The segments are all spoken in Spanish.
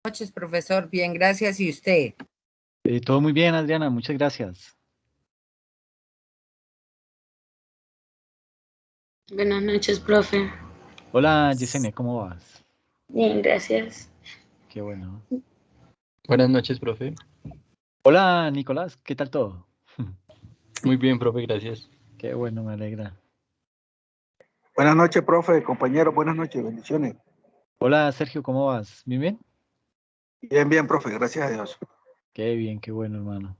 Noches, profesor. Bien, gracias. ¿Y usted? Todo muy bien, Adriana, muchas gracias. Buenas noches, profe. Hola, Yesenia, ¿cómo vas? Bien, gracias. Qué bueno. Buenas noches, profe. Hola, Nicolás, ¿qué tal todo? Muy bien, profe, gracias. Qué bueno, me alegra. Buenas noches, profe, compañeros, buenas noches, bendiciones. Hola, Sergio, ¿cómo vas? ¿Bien, bien? Bien, bien, profe, gracias a Dios. Qué bien, qué bueno, hermano.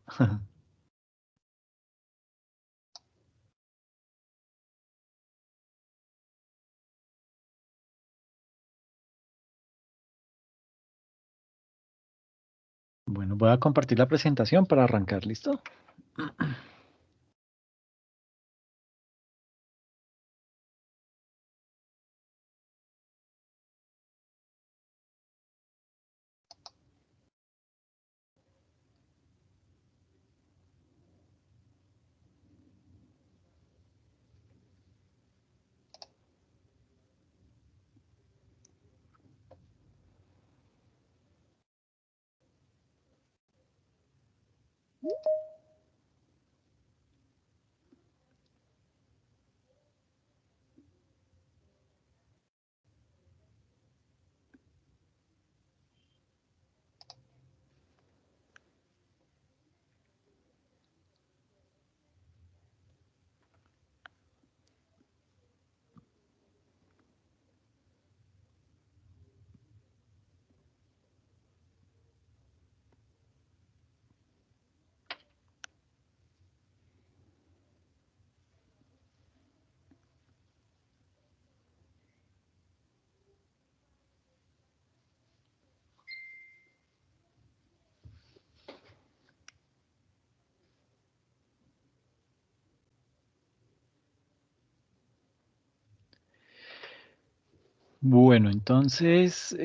Bueno, voy a compartir la presentación para arrancar, ¿listo? Bueno, entonces,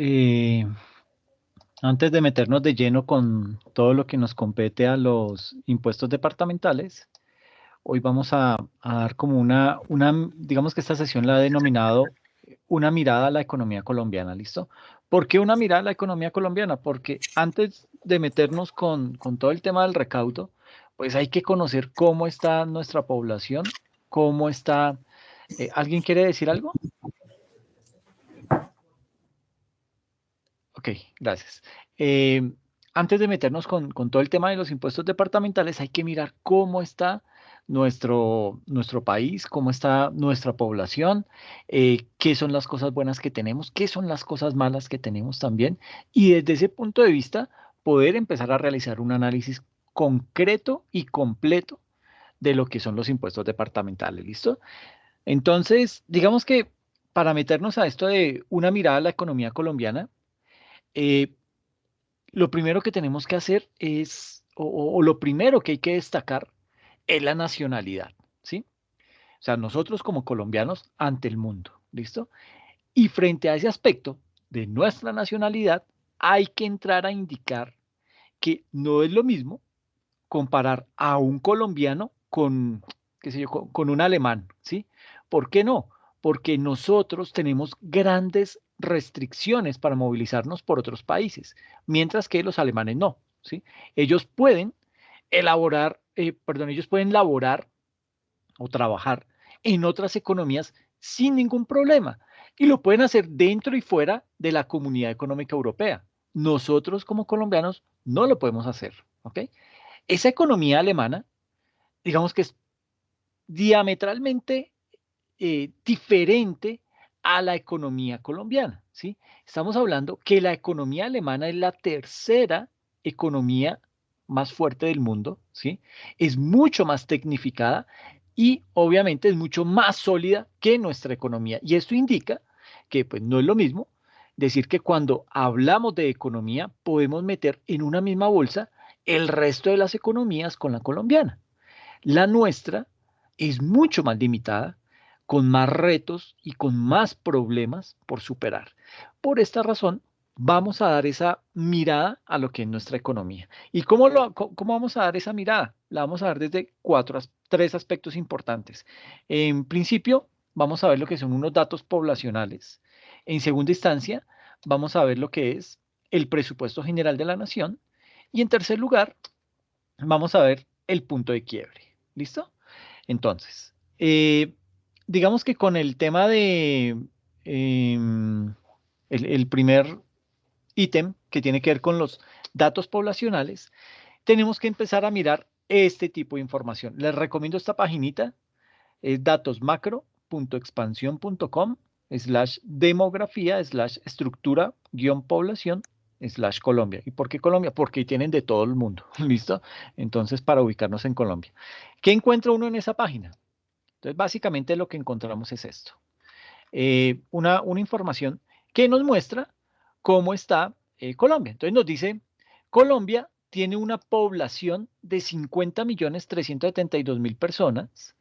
antes de meternos de lleno con todo lo que nos compete a los impuestos departamentales, hoy vamos a dar como digamos que esta sesión la he denominado una mirada a la economía colombiana, ¿listo? ¿Por qué una mirada a la economía colombiana? Porque antes de meternos con todo el tema del recaudo, pues hay que conocer cómo está nuestra población, cómo está... ¿alguien quiere decir algo? Ok, gracias. Eh, Antes de meternos con todo el tema de los impuestos departamentales, hay que mirar cómo está nuestro país, cómo está nuestra población, qué son las cosas buenas que tenemos, qué son las cosas malas que tenemos también, y desde ese punto de vista, poder empezar a realizar un análisis concreto y completo de lo que son los impuestos departamentales, ¿listo? Entonces, digamos que para meternos a esto de una mirada a la economía colombiana, eh, lo primero que tenemos que hacer es, o lo primero que hay que destacar es la nacionalidad, ¿sí? O sea, nosotros como colombianos ante el mundo, ¿listo? Y frente a ese aspecto de nuestra nacionalidad, hay que entrar a indicar que no es lo mismo comparar a un colombiano con, qué sé yo, con un alemán, ¿sí? ¿Por qué no? Porque nosotros tenemos grandes restricciones para movilizarnos por otros países, mientras que los alemanes no, ¿sí? Ellos pueden ellos pueden laborar o trabajar en otras economías sin ningún problema y lo pueden hacer dentro y fuera de la Comunidad Económica Europea. Nosotros como colombianos no lo podemos hacer, ¿ok? Esa economía alemana, digamos que es diametralmente diferente a la economía colombiana, ¿sí? Estamos hablando que la economía alemana es la tercera economía más fuerte del mundo, ¿sí? Es mucho más tecnificada y obviamente es mucho más sólida que nuestra economía. Y esto indica que pues no es lo mismo decir que cuando hablamos de economía podemos meter en una misma bolsa el resto de las economías con la colombiana. La nuestra es mucho más limitada, con más retos y con más problemas por superar. Por esta razón, vamos a dar esa mirada a lo que es nuestra economía. ¿Y cómo vamos a dar esa mirada? La vamos a dar desde tres aspectos importantes. En principio, vamos a ver lo que son unos datos poblacionales. En segunda instancia, vamos a ver lo que es el presupuesto general de la nación. Y en tercer lugar, vamos a ver el punto de quiebre. ¿Listo? Entonces, digamos que con el tema de el primer ítem que tiene que ver con los datos poblacionales, tenemos que empezar a mirar este tipo de información. Les recomiendo esta paginita, es datosmacro.expansión.com/demografía/estructura-población/Colombia. ¿Y por qué Colombia? Porque tienen de todo el mundo, ¿listo? Entonces, para ubicarnos en Colombia. ¿Qué encuentra uno en esa página? Entonces, básicamente lo que encontramos es esto. Una información que nos muestra cómo está Colombia. Entonces nos dice, Colombia tiene una población de 50.372.000 personas,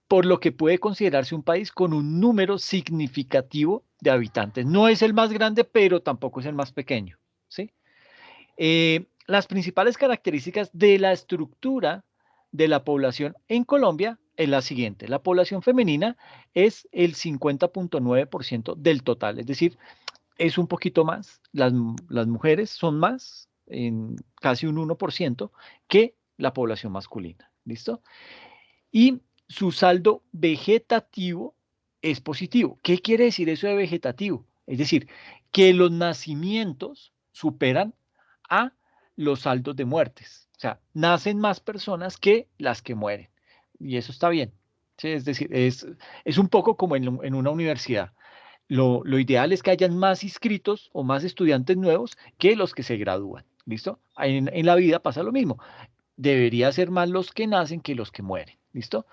por lo que puede considerarse un país con un número significativo de habitantes. No es el más grande, pero tampoco es el más pequeño, ¿sí? Las principales características de la estructura de la población en Colombia es la siguiente. La población femenina es el 50.9% del total, es decir, es un poquito más. Las mujeres son más, en casi un 1%, que la población masculina. ¿Listo? Y su saldo vegetativo es positivo. ¿Qué quiere decir eso de vegetativo? Es decir, que los nacimientos superan a los saldos de muertes. O sea, nacen más personas que las que mueren. Y eso está bien. ¿Sí? Es decir, es un poco como en una universidad. Lo ideal es que hayan más inscritos o más estudiantes nuevos que los que se gradúan. ¿Listo? En la vida pasa lo mismo. Debería ser más los que nacen que los que mueren. ¿Listo?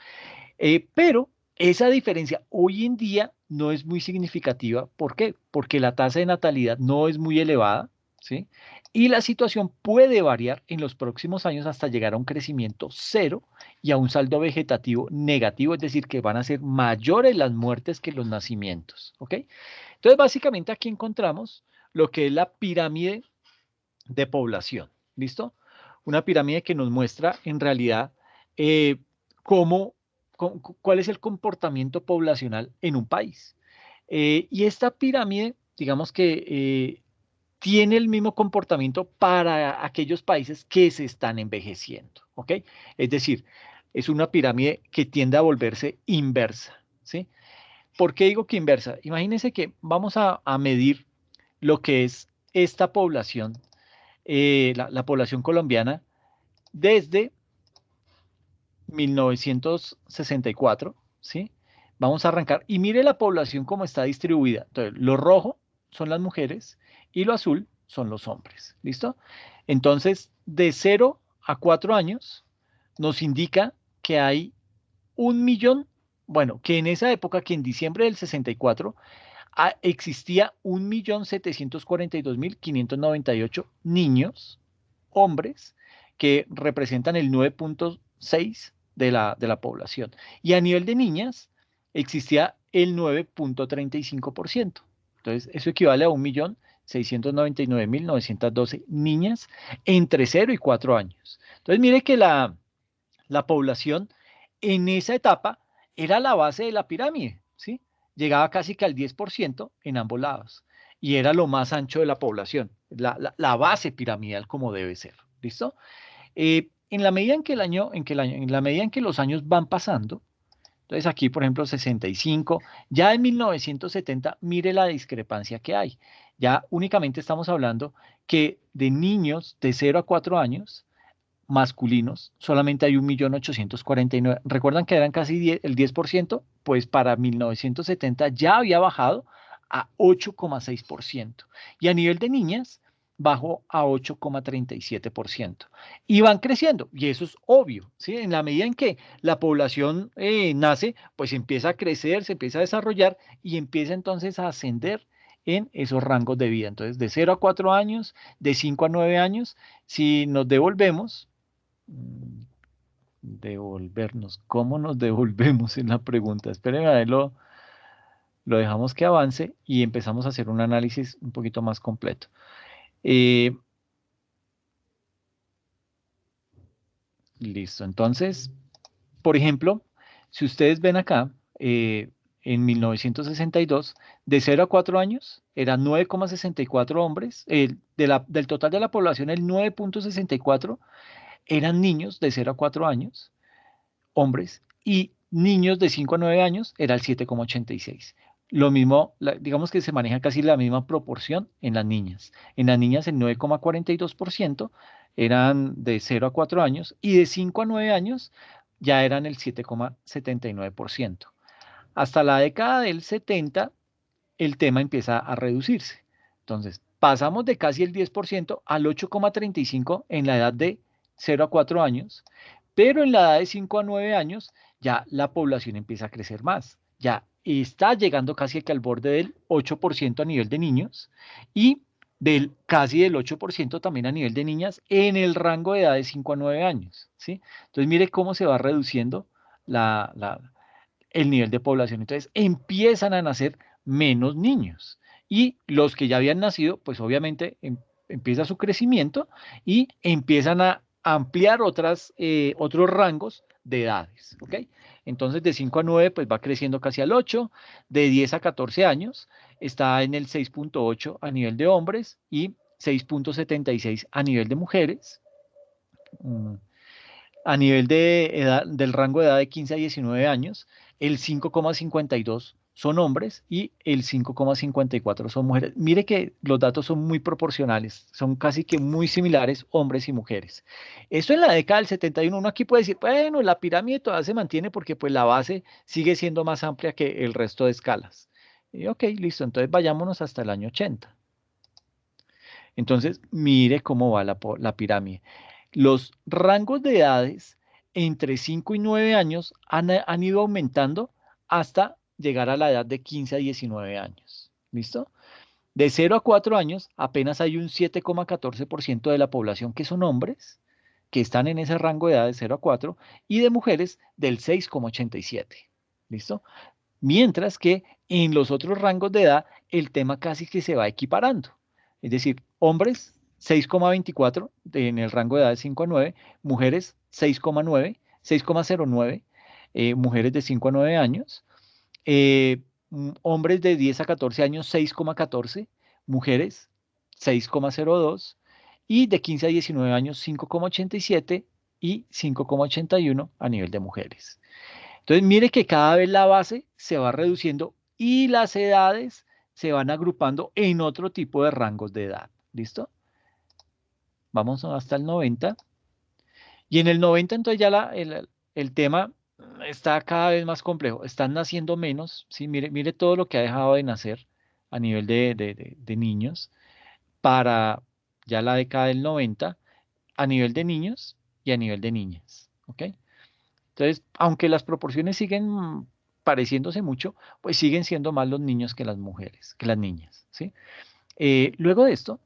Pero esa diferencia hoy en día no es muy significativa. ¿Por qué? Porque la tasa de natalidad no es muy elevada, ¿sí? Y la situación puede variar en los próximos años hasta llegar a un crecimiento cero y a un saldo vegetativo negativo, es decir, que van a ser mayores las muertes que los nacimientos, ¿ok? Entonces, básicamente aquí encontramos lo que es la pirámide de población, ¿listo? Una pirámide que nos muestra en realidad eh, cómo, cuál es el comportamiento poblacional en un país. Y esta pirámide, digamos que tiene el mismo comportamiento para aquellos países que se están envejeciendo, ¿ok? Es decir, es una pirámide que tiende a volverse inversa, ¿sí? ¿Por qué digo que inversa? Imagínense que vamos a medir lo que es esta población, la población colombiana, desde 1964, ¿sí? Vamos a arrancar y mire la población cómo está distribuida. Entonces, lo rojo son las mujeres y lo azul son los hombres, ¿listo? Entonces, de 0 a 4 años nos indica que hay 1.000.000, bueno, que en esa época, que en diciembre del 64, existía 1.742.598 niños, hombres, que representan el 9.6 de la población. Y a nivel de niñas, existía el 9.35%. Entonces, eso equivale a 1.699.912 niñas entre 0 y 4 años. Entonces, mire que la población en esa etapa era la base de la pirámide, ¿sí? Llegaba casi que al 10% en ambos lados y era lo más ancho de la población, la base piramidal como debe ser, ¿listo? En la medida en la medida en que los años van pasando, entonces aquí, por ejemplo, 65, ya en 1970, mire la discrepancia que hay. Ya únicamente estamos hablando que de niños de 0 a 4 años, masculinos, solamente hay 1.849.000. ¿Recuerdan que eran casi el 10%? Pues para 1970 ya había bajado a 8,6%. Y a nivel de niñas, bajó a 8,37%. Y van creciendo, y eso es obvio, ¿sí? En la medida en que la población nace, pues empieza a crecer, se empieza a desarrollar y empieza entonces a ascender en esos rangos de vida. Entonces, de 0 a 4 años, de 5 a 9 años, si nos devolvemos, devolvernos. ¿Cómo nos devolvemos en la pregunta? Esperen a ver, lo dejamos que avance y empezamos a hacer un análisis un poquito más completo. Listo. Entonces, por ejemplo, si ustedes ven acá, en 1962, de 0 a 4 años, eran 9,64 hombres, del total de la población, el 9,64 eran niños de 0 a 4 años, hombres, y niños de 5 a 9 años era el 7,86. Lo mismo, digamos que se maneja casi la misma proporción en las niñas. En las niñas el 9,42% eran de 0 a 4 años y de 5 a 9 años ya eran el 7,79%. Hasta la década del 70 el tema empieza a reducirse. Entonces, pasamos de casi el 10% al 8,35% en la edad de 0 a 4 años, pero en la edad de 5 a 9 años ya la población empieza a crecer más. Ya está llegando casi que al borde del 8% a nivel de niños y casi del 8% también a nivel de niñas en el rango de edad de 5 a 9 años, ¿sí? Entonces, mire cómo se va reduciendo el nivel de población. Entonces, empiezan a nacer menos niños. Y los que ya habían nacido, pues obviamente empieza su crecimiento y empiezan a ampliar otros rangos de edades. ¿Ok? Entonces, de 5 a 9, pues va creciendo casi al 8. De 10 a 14 años, está en el 6,8 a nivel de hombres y 6,76 a nivel de mujeres. A nivel de edad, del rango de edad de 15 a 19 años, el 5,52 son hombres y el 5,54 son mujeres. Mire que los datos son muy proporcionales, son casi que muy similares hombres y mujeres. Esto en la década del 71, uno aquí puede decir, bueno, la pirámide todavía se mantiene porque pues la base sigue siendo más amplia que el resto de escalas. Y ok, listo, entonces vayámonos hasta el año 80. Entonces, mire cómo va la pirámide. Los rangos de edades entre 5 y 9 años han ido aumentando hasta llegar a la edad de 15 a 19 años. ¿Listo? De 0 a 4 años apenas hay un 7,14% de la población que son hombres, que están en ese rango de edad de 0 a 4, y de mujeres del 6,87. ¿Listo? Mientras que en los otros rangos de edad el tema casi que se va equiparando. Es decir, hombres 6,24 en el rango de edad de 5 a 9, mujeres 6,9, 6,09, mujeres de 5 a 9 años, hombres de 10 a 14 años 6,14, mujeres 6,02 y de 15 a 19 años 5,87 y 5,81 a nivel de mujeres. Entonces, mire que cada vez la base se va reduciendo y las edades se van agrupando en otro tipo de rangos de edad. ¿Listo? Vamos hasta el 90. Y en el 90, entonces ya el tema está cada vez más complejo. Están naciendo menos, ¿sí? Mire todo lo que ha dejado de nacer a nivel de niños para ya la década del 90, a nivel de niños y a nivel de niñas. ¿Ok? Entonces, aunque las proporciones siguen pareciéndose mucho, pues siguen siendo más los niños que las mujeres, que las niñas, ¿sí? Luego de esto,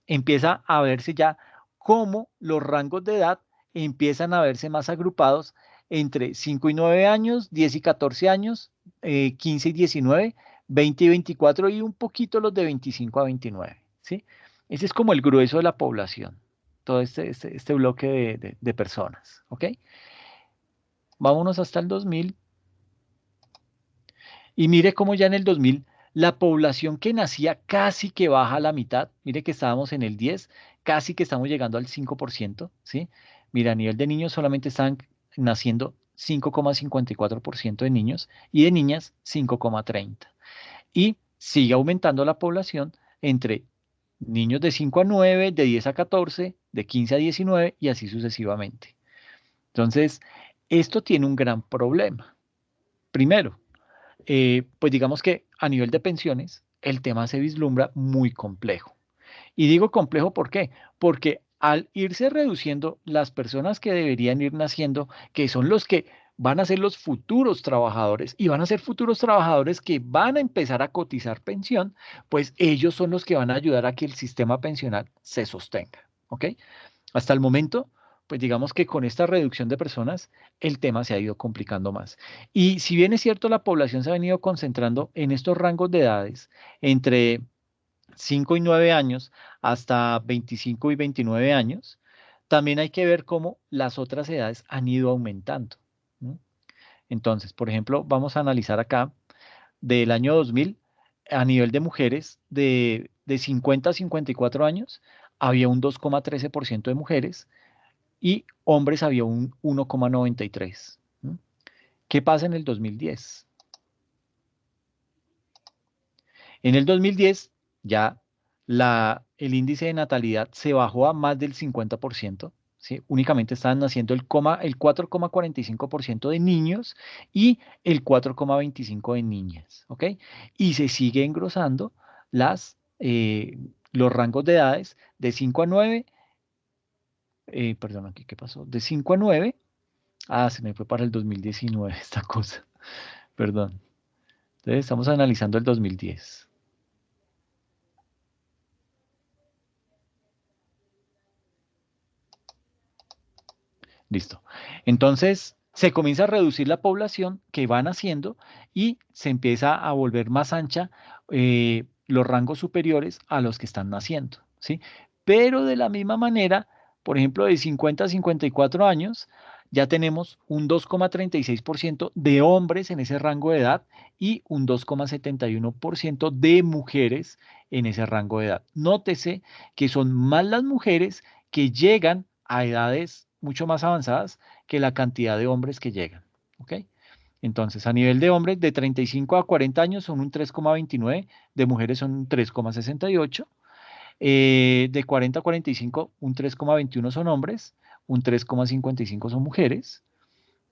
empieza a verse ya cómo los rangos de edad empiezan a verse más agrupados entre 5 y 9 años, 10 y 14 años, 15 y 19, 20 y 24 y un poquito los de 25 a 29, ¿sí? Ese es como el grueso de la población, todo este bloque de personas, ¿ok? Vámonos hasta el 2000 y mire cómo ya en el 2000 la población que nacía casi que baja a la mitad. Mire que estábamos en el 10, casi que estamos llegando al 5%, ¿sí? Mira, a nivel de niños solamente están naciendo 5,54% de niños y de niñas 5,30%. Y sigue aumentando la población entre niños de 5 a 9, de 10 a 14, de 15 a 19 y así sucesivamente. Entonces, esto tiene un gran problema. Primero, pues digamos que a nivel de pensiones, el tema se vislumbra muy complejo. Y digo complejo, ¿por qué? Porque al irse reduciendo las personas que deberían ir naciendo, que son los que van a ser los futuros trabajadores y van a ser futuros trabajadores que van a empezar a cotizar pensión, pues ellos son los que van a ayudar a que el sistema pensional se sostenga. ¿Ok? Hasta el momento, pues digamos que con esta reducción de personas, el tema se ha ido complicando más. Y si bien es cierto, la población se ha venido concentrando en estos rangos de edades, entre 5 y 9 años hasta 25 y 29 años, también hay que ver cómo las otras edades han ido aumentando, ¿no? Entonces, por ejemplo, vamos a analizar acá del año 2000, a nivel de mujeres de 50 a 54 años, había un 2,13% de mujeres y hombres había un 1,93%. ¿Mm? ¿Qué pasa en el 2010? En el 2010 ya el índice de natalidad se bajó a más del 50%, ¿sí? Únicamente estaban naciendo el 4,45% de niños y el 4,25% de niñas, ¿ok? Y se sigue engrosando los rangos de edades de 5 a 9, perdón, aquí, ¿qué pasó? De 5 a 9, se me fue para el 2019 esta cosa, perdón. Entonces estamos analizando el 2010. Listo. Entonces, se comienza a reducir la población que van haciendo y se empieza a volver más ancha los rangos superiores a los que están naciendo, ¿sí? Pero de la misma manera, por ejemplo, de 50 a 54 años, ya tenemos un 2,36% de hombres en ese rango de edad y un 2,71% de mujeres en ese rango de edad. Nótese que son más las mujeres que llegan a edades mucho más avanzadas que la cantidad de hombres que llegan. ¿Ok? Entonces, a nivel de hombres, de 35 a 40 años son un 3,29, de mujeres son un 3,68, de 40 a 45 un 3,21 son hombres, un 3,55 son mujeres,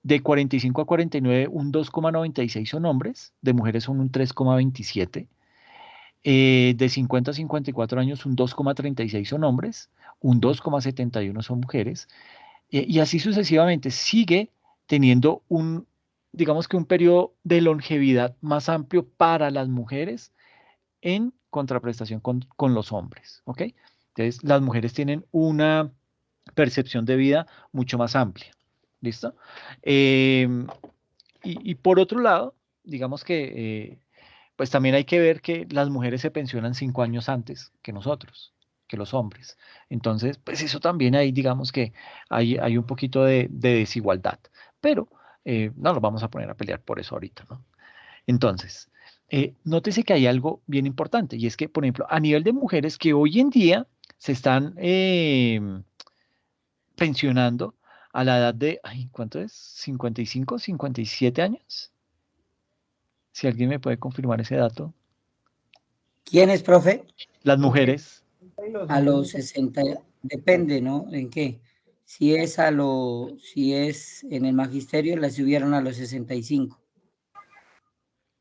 de 45 a 49 un 2,96 son hombres, de mujeres son un 3,27, de 50 a 54 años un 2,36 son hombres, un 2,71 son mujeres, y así sucesivamente sigue teniendo digamos que un periodo de longevidad más amplio para las mujeres en contraprestación con los hombres, ¿ok? Entonces, las mujeres tienen una percepción de vida mucho más amplia, ¿listo? Y por otro lado, digamos que, pues también hay que ver que las mujeres se pensionan 5 años antes que nosotros, que los hombres. Entonces, pues eso también ahí, digamos que hay un poquito de desigualdad, pero no nos vamos a poner a pelear por eso ahorita, ¿no? Entonces, nótese que hay algo bien importante y es que, por ejemplo, a nivel de mujeres que hoy en día se están pensionando a la edad de, ay, ¿cuánto es? ¿55, 57 años? Si alguien me puede confirmar ese dato. ¿Quién es, profe? Las mujeres. A los 60, depende, ¿no? ¿En qué? Si es en el magisterio, la subieron a los 65.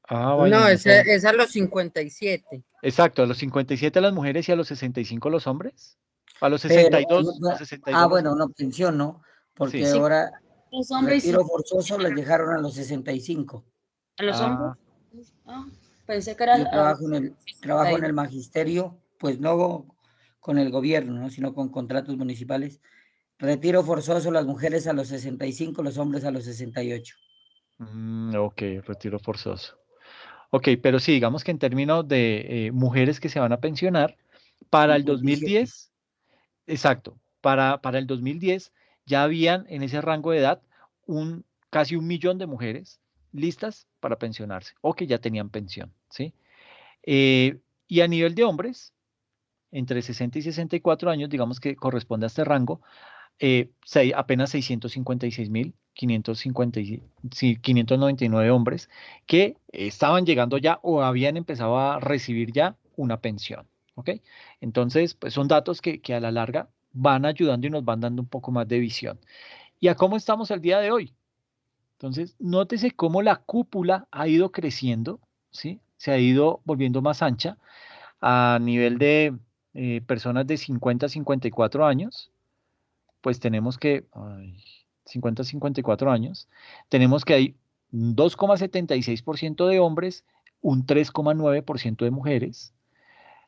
Bueno, No, no sé. es a los 57. Exacto, a los 57 las mujeres y a los 65 los hombres. A los Pero, 62, a 62 los bueno, hombres. no, pensión, ¿no? Porque Sí. ahora Los hombres sí. retiro forzoso las dejaron a los 65. ¿A los hombres? Ah, Pensé que era Yo trabajo en el magisterio, pues no con el gobierno, ¿no? Sino con contratos municipales. Retiro forzoso las mujeres a los 65, los hombres a los 68. ok, retiro forzoso. Ok, pero sí, digamos que en términos de mujeres que se van a pensionar, para el 57. 2010, exacto, para el 2010 ya habían en ese rango de edad casi 1 millón de mujeres listas para pensionarse o que ya tenían pensión, ¿sí? Y a nivel de hombres, entre 60 y 64 años, digamos que corresponde a este rango, apenas 656.599 hombres que estaban llegando ya o habían empezado a recibir ya una pensión, ¿ok? Entonces, pues son datos que a la larga van ayudando y nos van dando un poco más de visión. ¿Y a cómo estamos al día de hoy? Entonces, nótese cómo la cúpula ha ido creciendo, ¿sí? Se ha ido volviendo más ancha a nivel de personas de 50 a 54 años, pues tenemos que, 50 a 54 años, tenemos que hay un 2,76% de hombres, un 3,9% de mujeres,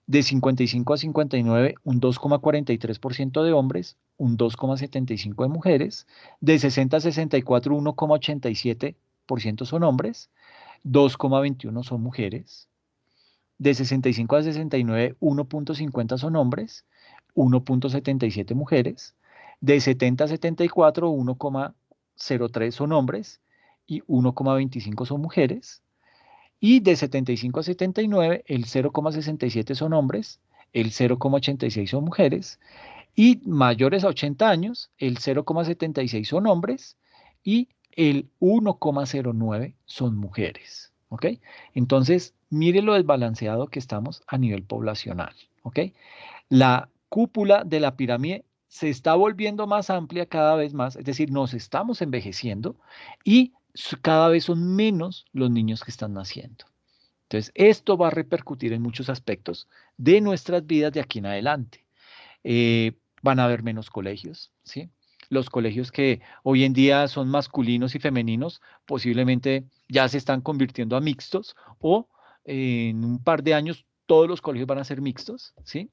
de 55 a 59, un 2,43% de hombres, un 2,75% de mujeres, de 60 a 64, 1,87% son hombres, 2,21% son mujeres, de 65 a 69, 1,50 son hombres, 1,77 mujeres, de 70 a 74, 1,03 son hombres y 1,25 son mujeres, Y de 75 a 79, el 0,67 son hombres, el 0,86 son mujeres, y mayores a 80 años, el 0,76 son hombres y el 1,09 son mujeres. ¿Ok? Entonces, mire lo desbalanceado que estamos a nivel poblacional. ¿Ok? La cúpula de la pirámide se está volviendo más amplia cada vez más, es decir, nos estamos envejeciendo y cada vez son menos los niños que están naciendo. Entonces, esto va a repercutir en muchos aspectos de nuestras vidas de aquí en adelante. Van a haber menos colegios, ¿sí? Los colegios que hoy en día son masculinos y femeninos, posiblemente ya se están convirtiendo a mixtos o en un par de años todos los colegios van a ser mixtos, ¿sí?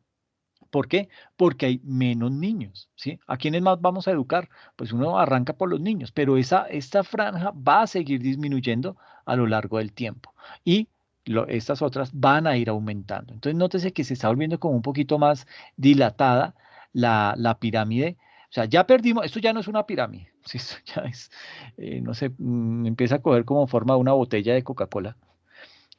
¿Por qué? Porque hay menos niños, ¿sí? ¿A quiénes más vamos a educar? Pues uno arranca por los niños, pero esta franja va a seguir disminuyendo a lo largo del tiempo y estas otras van a ir aumentando. Entonces, nótese que se está volviendo como un poquito más dilatada la pirámide. O sea, ya perdimos, esto ya no es una pirámide, ¿sí? Esto ya es, no sé, empieza a coger como forma una botella de Coca-Cola,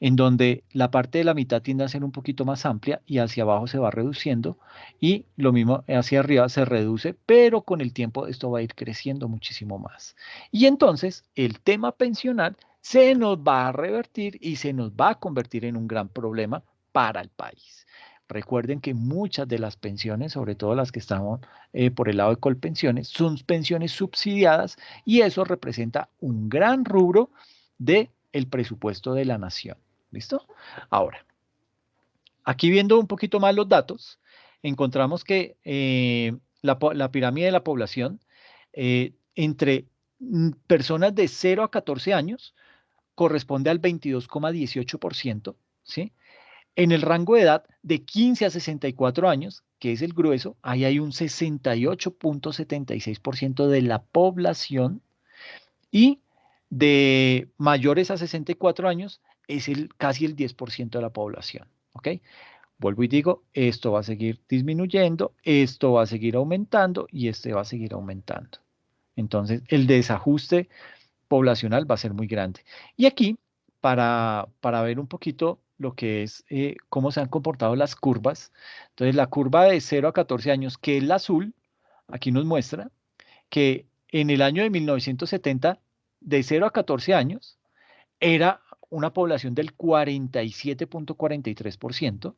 en donde la parte de la mitad tiende a ser un poquito más amplia y hacia abajo se va reduciendo y lo mismo hacia arriba se reduce, pero con el tiempo esto va a ir creciendo muchísimo más. Y entonces el tema pensional se nos va a revertir y se nos va a convertir en un gran problema para el país. Recuerden que muchas de las pensiones, sobre todo las que estamos por el lado de Colpensiones, son pensiones subsidiadas y eso representa un gran rubro del presupuesto de la nación. ¿Listo? Ahora, aquí viendo un poquito más los datos, encontramos que la pirámide de la población entre personas de 0 a 14 años corresponde al 22,18%, ¿sí? En el rango de edad de 15 a 64 años, que es el grueso, ahí hay un 68,76% de la población y de mayores a 64 años es casi el 10% de la población. ¿Ok? Vuelvo y digo, esto va a seguir disminuyendo, esto va a seguir aumentando y este va a seguir aumentando. Entonces, el desajuste poblacional va a ser muy grande. Y aquí, para ver un poquito lo que es cómo se han comportado las curvas, entonces la curva de 0 a 14 años, que es la azul, aquí nos muestra que en el año de 1970, de 0 a 14 años, era una población del 47,43%,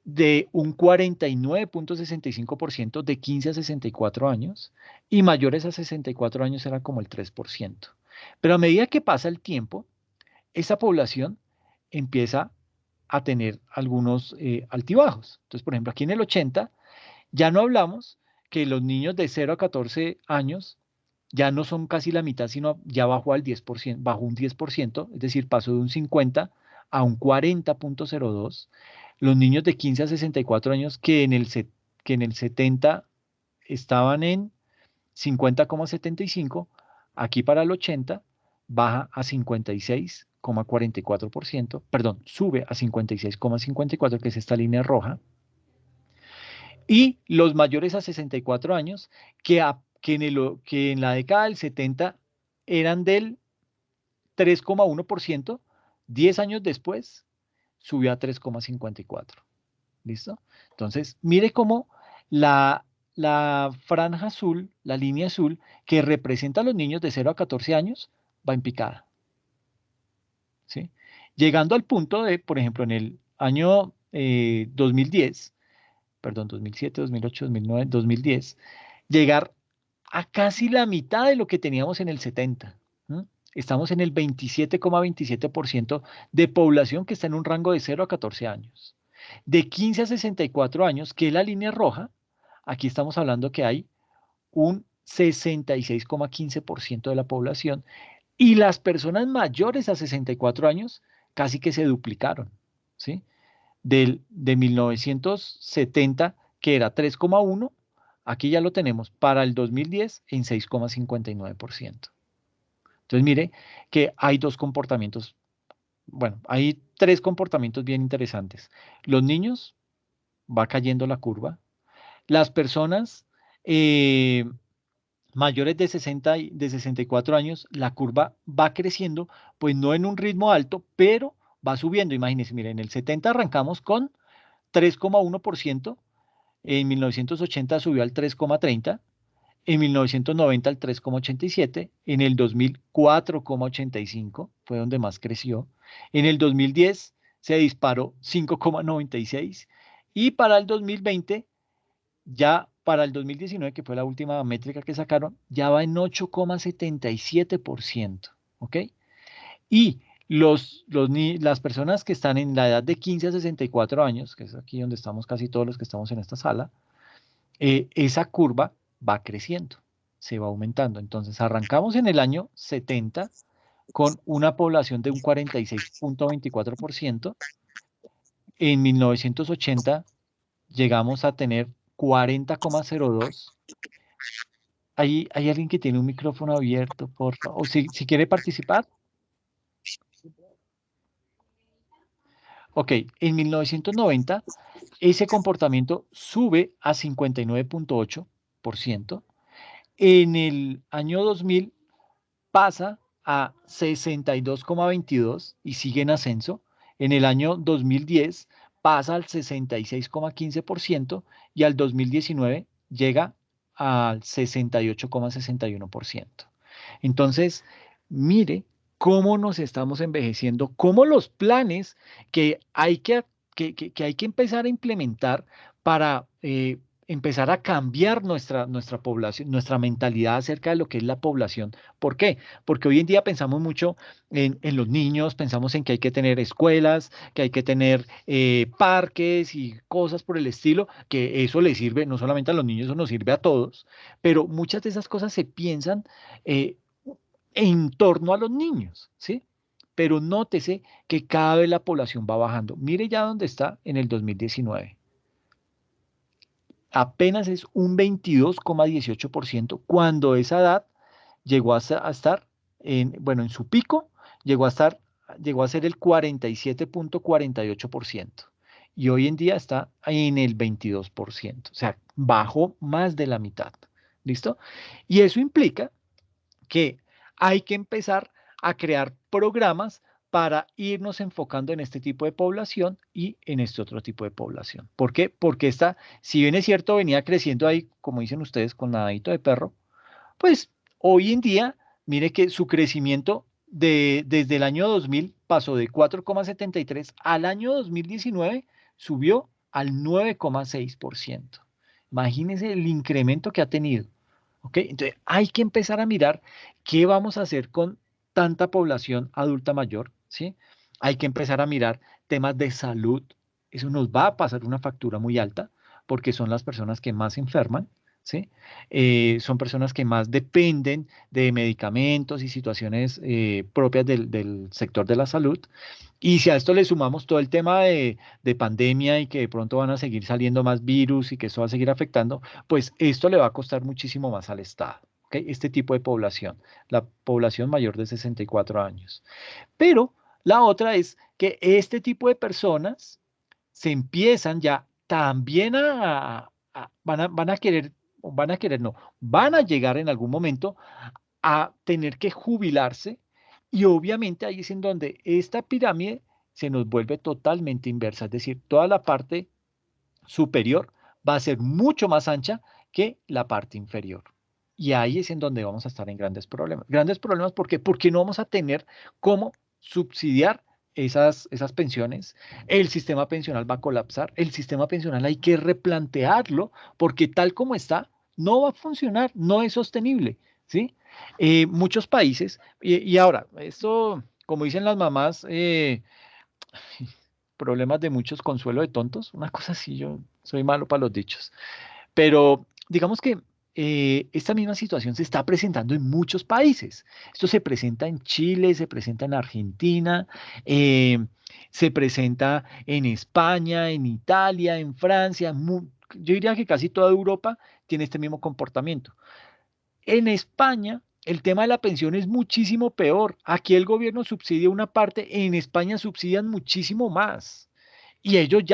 de un 49,65% de 15 a 64 años, y mayores a 64 años era como el 3%. Pero a medida que pasa el tiempo, esa población empieza a tener algunos altibajos. Entonces, por ejemplo, aquí en el 80, ya no hablamos que los niños de 0 a 14 años ya no son casi la mitad, sino ya bajó al 10%, bajó un 10%, es decir, pasó de un 50 a un 40,02. Los niños de 15 a 64 años que en el 70 estaban en 50,75, aquí para el 80 baja a 56,44%, perdón, sube a 56,54, que es esta línea roja. Y los mayores a 64 años, que en la década del 70 eran del 3,1%, 10 años después subió a 3,54. ¿Listo? Entonces, mire cómo la franja azul, la línea azul, que representa a los niños de 0 a 14 años, va en picada. ¿Sí? Llegando al punto de, por ejemplo, en el año 2010, perdón, 2007, 2008, 2009, 2010, llegar a casi la mitad de lo que teníamos en el 70. Estamos en el 27,27% de población que está en un rango de 0 a 14 años. De 15 a 64 años, que es la línea roja, aquí estamos hablando que hay un 66,15% de la población y las personas mayores a 64 años casi que se duplicaron, ¿sí? De 1970, que era 3,1, aquí ya lo tenemos para el 2010 en 6,59%. Entonces, mire que hay dos comportamientos, bueno, hay tres comportamientos bien interesantes. Los niños, va cayendo la curva. Las personas mayores de 60 de 64 años, la curva va creciendo, pues no en un ritmo alto, pero va subiendo. Imagínense, miren, en el 70 arrancamos con 3,1%, en 1980 subió al 3,30%, en 1990 al 3,87%, en el 2000 4,85%, fue donde más creció, en el 2010 se disparó 5,96% y para el 2020, ya para el 2019, que fue la última métrica que sacaron, ya va en 8,77%, ¿ok? Y las personas que están en la edad de 15 a 64 años, que es aquí donde estamos casi todos los que estamos en esta sala, esa curva va creciendo, se va aumentando. Entonces arrancamos en el año 70 con una población de un 46,24%. En 1980 llegamos a tener 40,02%. ¿Hay alguien que tiene un micrófono abierto, por favor? O si quiere participar. Ok, en 1990 ese comportamiento sube a 59,8%. En el año 2000 pasa a 62,22% y sigue en ascenso. En el año 2010 pasa al 66,15% y al 2019 llega al 68,61%. Entonces, mire cómo nos estamos envejeciendo, cómo los planes que hay que empezar a implementar para empezar a cambiar nuestra población, nuestra mentalidad acerca de lo que es la población. ¿Por qué? Porque hoy en día pensamos mucho en los niños, pensamos en que hay que tener escuelas, que hay que tener parques y cosas por el estilo, que eso le sirve no solamente a los niños, eso nos sirve a todos, pero muchas de esas cosas se piensan en torno a los niños, ¿sí? Pero nótese que cada vez la población va bajando. Mire ya dónde está en el 2019. Apenas es un 22,18%, cuando esa edad llegó a estar en su pico, llegó a ser el 47,48%. Y hoy en día está en el 22%. O sea, bajó más de la mitad. ¿Listo? Y eso implica que hay que empezar a crear programas para irnos enfocando en este tipo de población y en este otro tipo de población. ¿Por qué? Porque esta, si bien es cierto, venía creciendo ahí, como dicen ustedes, con nadadito de perro, pues hoy en día, mire que su crecimiento desde el año 2000 pasó de 4,73 al año 2019, subió al 9,6%. Imagínense el incremento que ha tenido. ¿Ok? Entonces hay que empezar a mirar qué vamos a hacer con tanta población adulta mayor, ¿sí? Hay que empezar a mirar temas de salud. Eso nos va a pasar una factura muy alta porque son las personas que más se enferman, ¿sí? Son personas que más dependen de medicamentos y situaciones propias del sector de la salud. Y si a esto le sumamos todo el tema de pandemia y que de pronto van a seguir saliendo más virus y que eso va a seguir afectando, pues esto le va a costar muchísimo más al Estado, ¿ok? Este tipo de población, la población mayor de 64 años. Pero la otra es que este tipo de personas se empiezan ya también van a querer, no, van a llegar en algún momento a tener que jubilarse y obviamente ahí es en donde esta pirámide se nos vuelve totalmente inversa, es decir, toda la parte superior va a ser mucho más ancha que la parte inferior. Y ahí es en donde vamos a estar en grandes problemas. Grandes problemas, ¿por qué? Porque no vamos a tener cómo subsidiar esas pensiones. El sistema pensional va a colapsar. El sistema pensional hay que replantearlo porque tal como está, no va a funcionar, no es sostenible, ¿sí? Muchos países, y ahora, esto, como dicen las mamás, problemas de muchos, consuelo de tontos, una cosa así, yo soy malo para los dichos. Pero digamos que esta misma situación se está presentando en muchos países. Esto se presenta en Chile, se presenta en Argentina, se presenta en España, en Italia, en Francia. Yo diría que casi toda Europa tiene este mismo comportamiento. En España, el tema de la pensión es muchísimo peor. Aquí el gobierno subsidia una parte, en España subsidian muchísimo más. Y ellos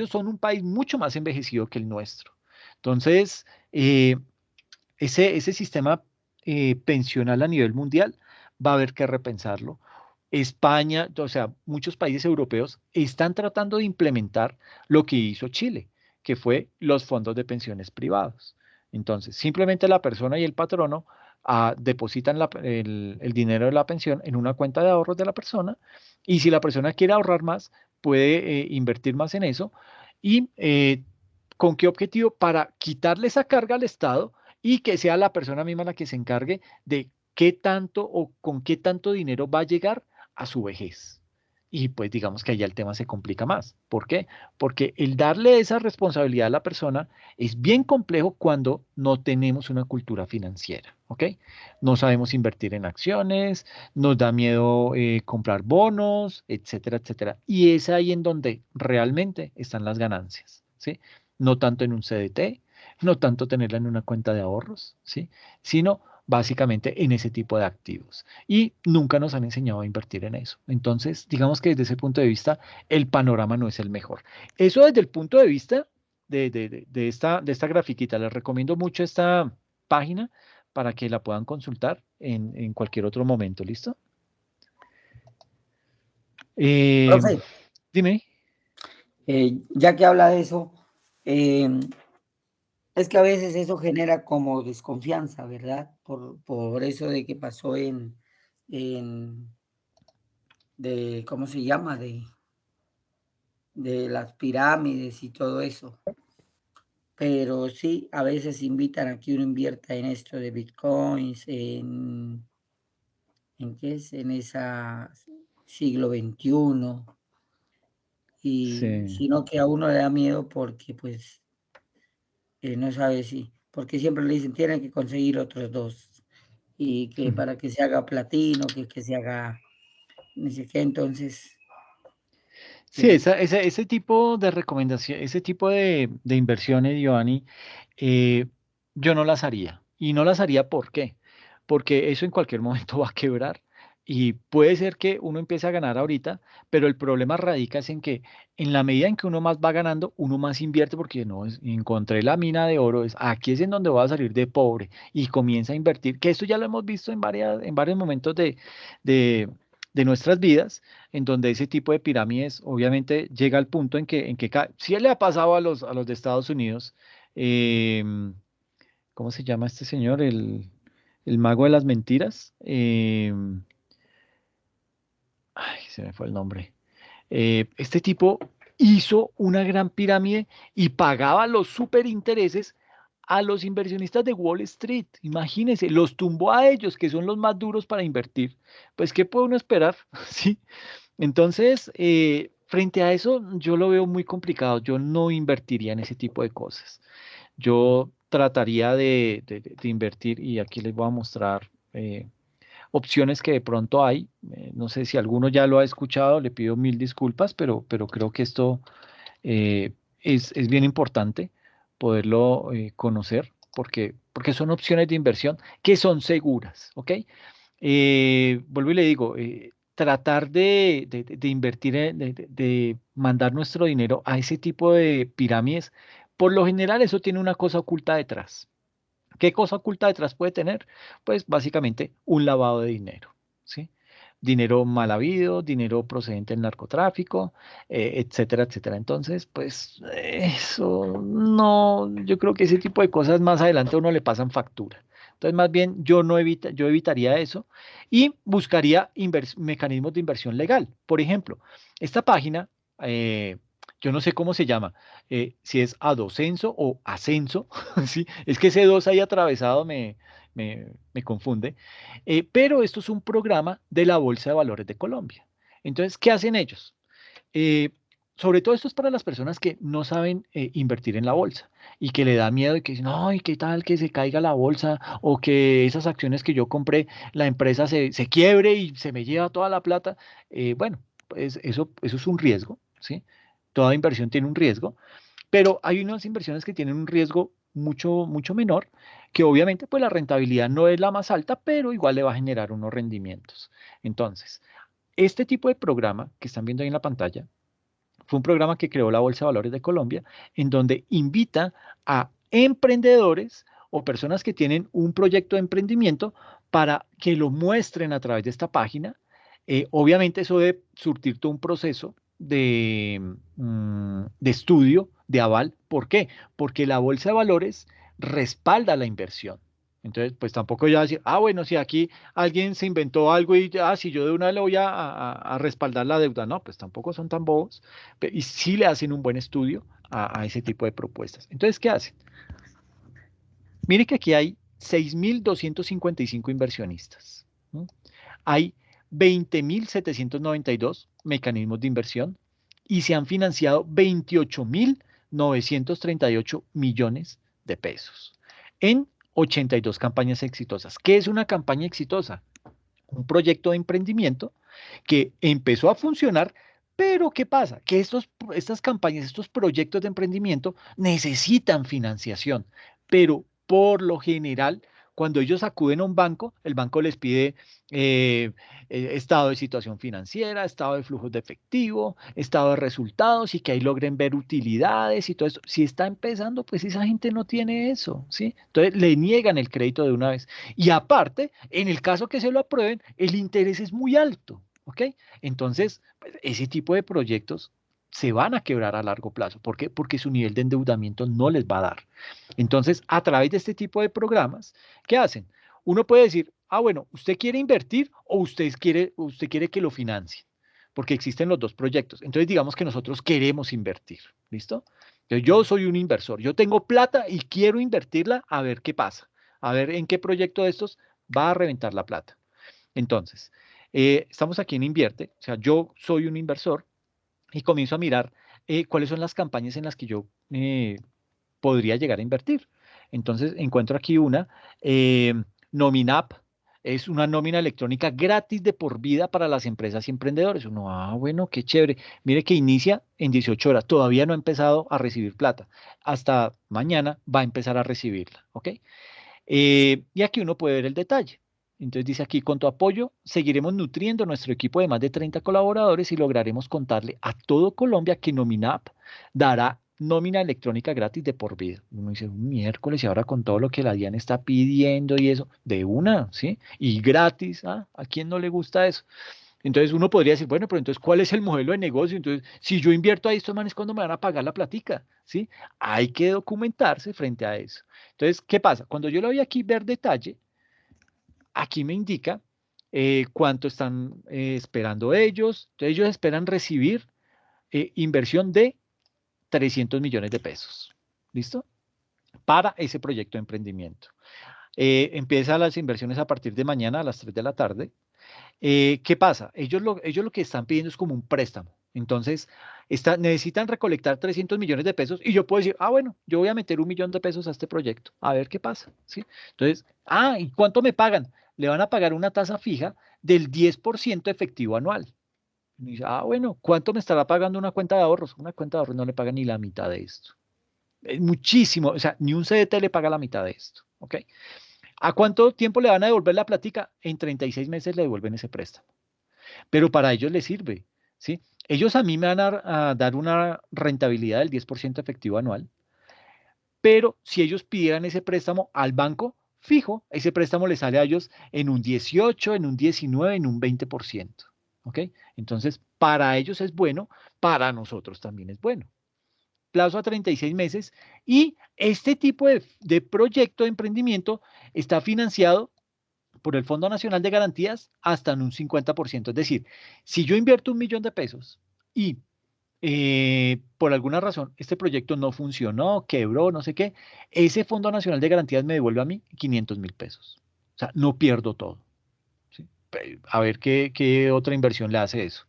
son un país mucho más envejecido que el nuestro. Entonces, ese sistema pensional a nivel mundial va a haber que repensarlo. España, o sea, muchos países europeos están tratando de implementar lo que hizo Chile, que fue los fondos de pensiones privados. Entonces, simplemente la persona y el patrono depositan el dinero de la pensión en una cuenta de ahorros de la persona, y si la persona quiere ahorrar más, puede invertir más en eso. ¿Y con qué objetivo? Para quitarle esa carga al Estado y que sea la persona misma la que se encargue de qué tanto o con qué tanto dinero va a llegar a su vejez. Y pues digamos que allá el tema se complica más. ¿Por qué? Porque el darle esa responsabilidad a la persona es bien complejo cuando no tenemos una cultura financiera, ¿ok? No sabemos invertir en acciones, nos da miedo comprar bonos, etcétera, etcétera. Y es ahí en donde realmente están las ganancias, ¿sí? No tanto en un CDT, no tanto tenerla en una cuenta de ahorros, ¿sí? Sino básicamente en ese tipo de activos. Y nunca nos han enseñado a invertir en eso. Entonces, digamos que desde ese punto de vista, el panorama no es el mejor. Eso desde el punto de vista de esta grafiquita. Les recomiendo mucho esta página para que la puedan consultar en cualquier otro momento. ¿Listo? Profe, Dime. ya que habla de eso, es que a veces eso genera como desconfianza, ¿verdad? Por eso de que pasó ¿cómo se llama? De las pirámides y todo eso. Pero sí, a veces invitan a que uno invierta en esto de bitcoins, ¿en qué es? En esa siglo XXI. Y Sí. sino que a uno le da miedo porque pues no sabe si, porque siempre le dicen tienen que conseguir otros 2 y que para que se haga platino, que se haga no sé qué, entonces Sí, ese tipo de recomendación, ese tipo de inversiones, Giovanni, eh, yo no las haría. Y no las haría, ¿por qué? Porque eso en cualquier momento va a quebrar. Y puede ser que uno empiece a ganar ahorita, pero el problema radica es en que en la medida en que uno más va ganando, uno más invierte porque no, encontré la mina de oro, aquí es en donde voy a salir de pobre y comienza a invertir, que esto ya lo hemos visto en varios momentos de, de nuestras vidas en donde ese tipo de pirámides obviamente llega al punto en que si le ha pasado a los de Estados Unidos, ¿cómo se llama este señor? El mago de las mentiras. Ay, se me fue el nombre. Este tipo hizo una gran pirámide y pagaba los superintereses a los inversionistas de Wall Street. Imagínense, los tumbó a ellos, que son los más duros para invertir. Pues, ¿qué puede uno esperar? ¿Sí? Entonces, frente a eso, yo lo veo muy complicado. Yo no invertiría en ese tipo de cosas. Yo trataría de invertir, y aquí les voy a mostrar opciones que de pronto hay. No sé si alguno ya lo ha escuchado, le pido mil disculpas, pero creo que esto es bien importante poderlo conocer porque son opciones de inversión que son seguras, ¿ok? Vuelvo y le digo, tratar de invertir, de mandar nuestro dinero a ese tipo de pirámides, por lo general eso tiene una cosa oculta detrás. ¿Qué cosa oculta detrás puede tener? Pues básicamente un lavado de dinero, ¿sí? Dinero mal habido, dinero procedente del narcotráfico, etcétera, etcétera. Entonces, pues eso no, yo creo que ese tipo de cosas más adelante a uno le pasan factura. Entonces, más bien yo no yo evitaría eso y buscaría mecanismos de inversión legal. Por ejemplo, esta página, yo no sé cómo se llama, si es Adocenso o Ascenso, ¿sí? Es que ese 2 ahí atravesado me confunde. Pero esto es un programa de la Bolsa de Valores de Colombia. Entonces, ¿qué hacen ellos? Eh, Sobre todo esto es para las personas que no saben invertir en la bolsa y que le da miedo y que dicen, ay, ¿qué tal que se caiga la bolsa o que esas acciones que yo compré, la empresa se quiebre y se me lleva toda la plata? Bueno, pues eso es un riesgo, ¿sí? Toda inversión tiene un riesgo, pero hay unas inversiones que tienen un riesgo mucho, mucho menor, que obviamente pues la rentabilidad no es la más alta, pero igual le va a generar unos rendimientos. Entonces, este tipo de programa que están viendo ahí en la pantalla fue un programa que creó la Bolsa de Valores de Colombia, en donde invita a emprendedores o personas que tienen un proyecto de emprendimiento para que lo muestren a través de esta página. Obviamente eso debe surtir todo un proceso de estudio, de aval. ¿Por qué? Porque la bolsa de valores respalda la inversión. Entonces, pues tampoco ya decir, bueno, si aquí alguien se inventó algo y ya, si yo de una vez le voy a respaldar la deuda. No, pues tampoco son tan bobos. Y sí le hacen un buen estudio a ese tipo de propuestas. Entonces, ¿qué hacen? Mire que aquí hay 6.255 inversionistas, ¿no? Hay 20.792 mecanismos de inversión y se han financiado 28.938 millones de pesos en 82 campañas exitosas. ¿Qué es una campaña exitosa? Un proyecto de emprendimiento que empezó a funcionar, pero ¿qué pasa? Que estas campañas, estos proyectos de emprendimiento necesitan financiación, pero por lo general, cuando ellos acuden a un banco, el banco les pide estado de situación financiera, estado de flujos de efectivo, estado de resultados y que ahí logren ver utilidades y todo eso. Si está empezando, pues esa gente no tiene eso, ¿sí? Entonces le niegan el crédito de una vez. Y aparte, en el caso que se lo aprueben, el interés es muy alto, ¿ok? Entonces, pues, ese tipo de proyectos se van a quebrar a largo plazo. ¿Por qué? Porque su nivel de endeudamiento no les va a dar. Entonces, a través de este tipo de programas, ¿qué hacen? Uno puede decir, bueno, ¿usted quiere invertir o usted quiere que lo financien? Porque existen los dos proyectos. Entonces, digamos que nosotros queremos invertir, ¿listo? Entonces, yo soy un inversor, yo tengo plata y quiero invertirla a ver qué pasa, a ver en qué proyecto de estos va a reventar la plata. Entonces, estamos aquí en Invierte, o sea, yo soy un inversor y comienzo a mirar cuáles son las campañas en las que yo podría llegar a invertir. Entonces encuentro aquí una, Nominap, es una nómina electrónica gratis de por vida para las empresas y emprendedores. Uno, bueno, qué chévere. Mire que inicia en 18 horas, todavía no ha empezado a recibir plata. Hasta mañana va a empezar a recibirla, ¿ok? Y aquí uno puede ver el detalle. Entonces dice aquí, con tu apoyo, seguiremos nutriendo nuestro equipo de más de 30 colaboradores y lograremos contarle a todo Colombia que Nominap dará nómina electrónica gratis de por vida. Uno dice, miércoles, y ahora con todo lo que la DIAN está pidiendo y eso, de una, ¿sí? Y gratis, ¿a quién no le gusta eso? Entonces uno podría decir, bueno, pero entonces, ¿cuál es el modelo de negocio? Entonces, si yo invierto ahí, estos manes, ¿cuándo me van a pagar la platica? ¿Sí? Hay que documentarse frente a eso. Entonces, ¿qué pasa? Cuando yo le doy aquí ver detalle, aquí me indica cuánto están esperando ellos. Entonces, ellos esperan recibir inversión de 300 millones de pesos. ¿Listo? Para ese proyecto de emprendimiento. Empiezan las inversiones a partir de mañana a las 3 de la tarde. ¿Qué pasa? Ellos lo que están pidiendo es como un préstamo. Entonces, necesitan recolectar 300 millones de pesos y yo puedo decir, bueno, yo voy a meter 1.000.000 de pesos a este proyecto, a ver qué pasa, ¿sí? Entonces, ¿y cuánto me pagan? Le van a pagar una tasa fija del 10% efectivo anual. Y dice, bueno, ¿cuánto me estará pagando una cuenta de ahorros? Una cuenta de ahorros no le paga ni la mitad de esto. Es muchísimo, o sea, ni un CDT le paga la mitad de esto, ¿ok? ¿A cuánto tiempo le van a devolver la plática? En 36 meses le devuelven ese préstamo. Pero para ellos les sirve, ¿sí? Ellos a mí me van a dar una rentabilidad del 10% efectivo anual, pero si ellos pidieran ese préstamo al banco, fijo, ese préstamo les sale a ellos en un 18, en un 19, en un 20%, ¿ok? Entonces, para ellos es bueno, para nosotros también es bueno. Plazo a 36 meses y este tipo de proyecto de emprendimiento está financiado por el Fondo Nacional de Garantías hasta en un 50%. Es decir, si yo invierto 1.000.000 de pesos y por alguna razón este proyecto no funcionó, quebró, no sé qué, ese Fondo Nacional de Garantías me devuelve a mí 500.000 pesos. O sea, no pierdo todo, ¿sí? A ver qué otra inversión le hace eso.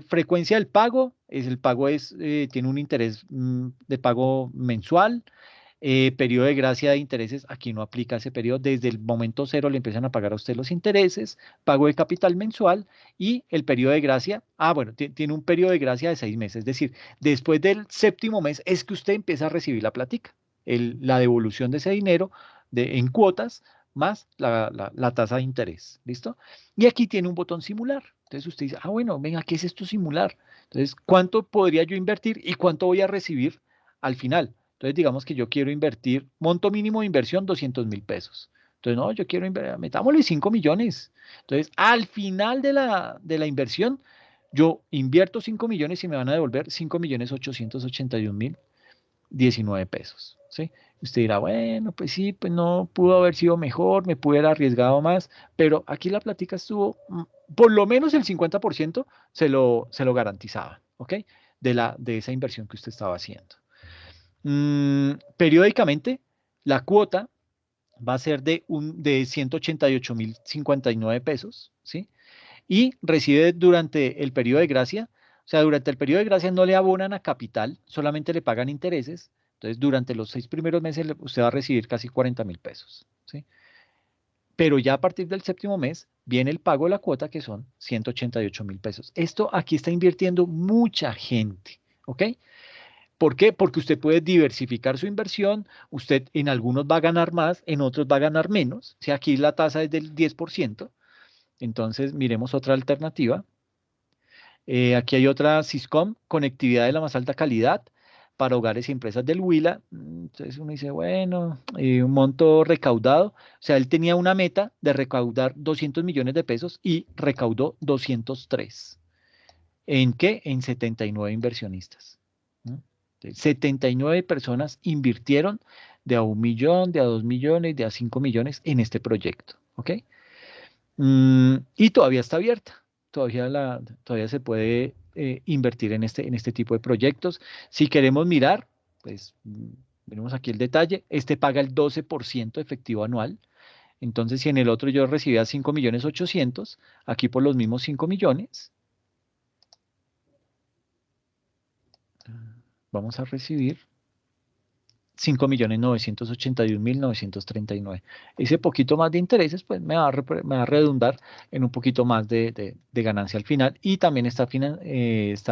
Frecuencia del pago, el pago tiene un interés de pago mensual. Periodo de gracia de intereses, aquí no aplica ese periodo, desde el momento cero le empiezan a pagar a usted los intereses, pago de capital mensual y el periodo de gracia, bueno, tiene un periodo de gracia de 6 meses, es decir, después del 7.º mes es que usted empieza a recibir la plática, la devolución de ese dinero en cuotas más la tasa de interés, ¿listo? Y aquí tiene un botón simular, entonces usted dice, bueno, venga, ¿qué es esto simular? Entonces, ¿cuánto podría yo invertir y cuánto voy a recibir al final? Entonces, digamos que yo quiero invertir, monto mínimo de inversión, 200.000 pesos. Entonces, no, yo quiero invertir, metámosle 5 millones. Entonces, al final de la inversión, yo invierto 5 millones y me van a devolver 5.881.019 pesos, ¿sí? Usted dirá, bueno, pues sí, pues no pudo haber sido mejor, me pude haber arriesgado más, pero aquí la plática estuvo, por lo menos el 50% se lo garantizaba, ¿ok? De esa inversión que usted estaba haciendo. Periódicamente, la cuota va a ser de 188.059 pesos, ¿sí? Y recibe durante el periodo de gracia, o sea, durante el periodo de gracia no le abonan a capital, solamente le pagan intereses. Entonces, durante los 6 primeros meses usted va a recibir casi 40.000 pesos, ¿sí? Pero ya a partir del 7.º mes viene el pago de la cuota, que son 188.000 pesos. Esto aquí está invirtiendo mucha gente, ¿ok? ¿Por qué? Porque usted puede diversificar su inversión, usted en algunos va a ganar más, en otros va a ganar menos. Si aquí la tasa es del 10%, entonces miremos otra alternativa. Aquí hay otra Siscom, conectividad de la más alta calidad para hogares y empresas del Huila. Entonces uno dice, bueno, un monto recaudado. O sea, él tenía una meta de recaudar 200 millones de pesos y recaudó 203. ¿En qué? En 79 inversionistas. 79 personas invirtieron de a 1 millón, de a 2 millones, de a 5 millones en este proyecto. ¿Ok? Y todavía está abierta. Todavía se puede invertir en este tipo de proyectos. Si queremos mirar, pues veremos aquí el detalle. Este paga el 12% efectivo anual. Entonces, si en el otro yo recibía 5.800.000, aquí por los mismos 5 millones, vamos a recibir 5.981.939. Ese poquito más de intereses, pues me va a redundar en un poquito más de ganancia al final, y también está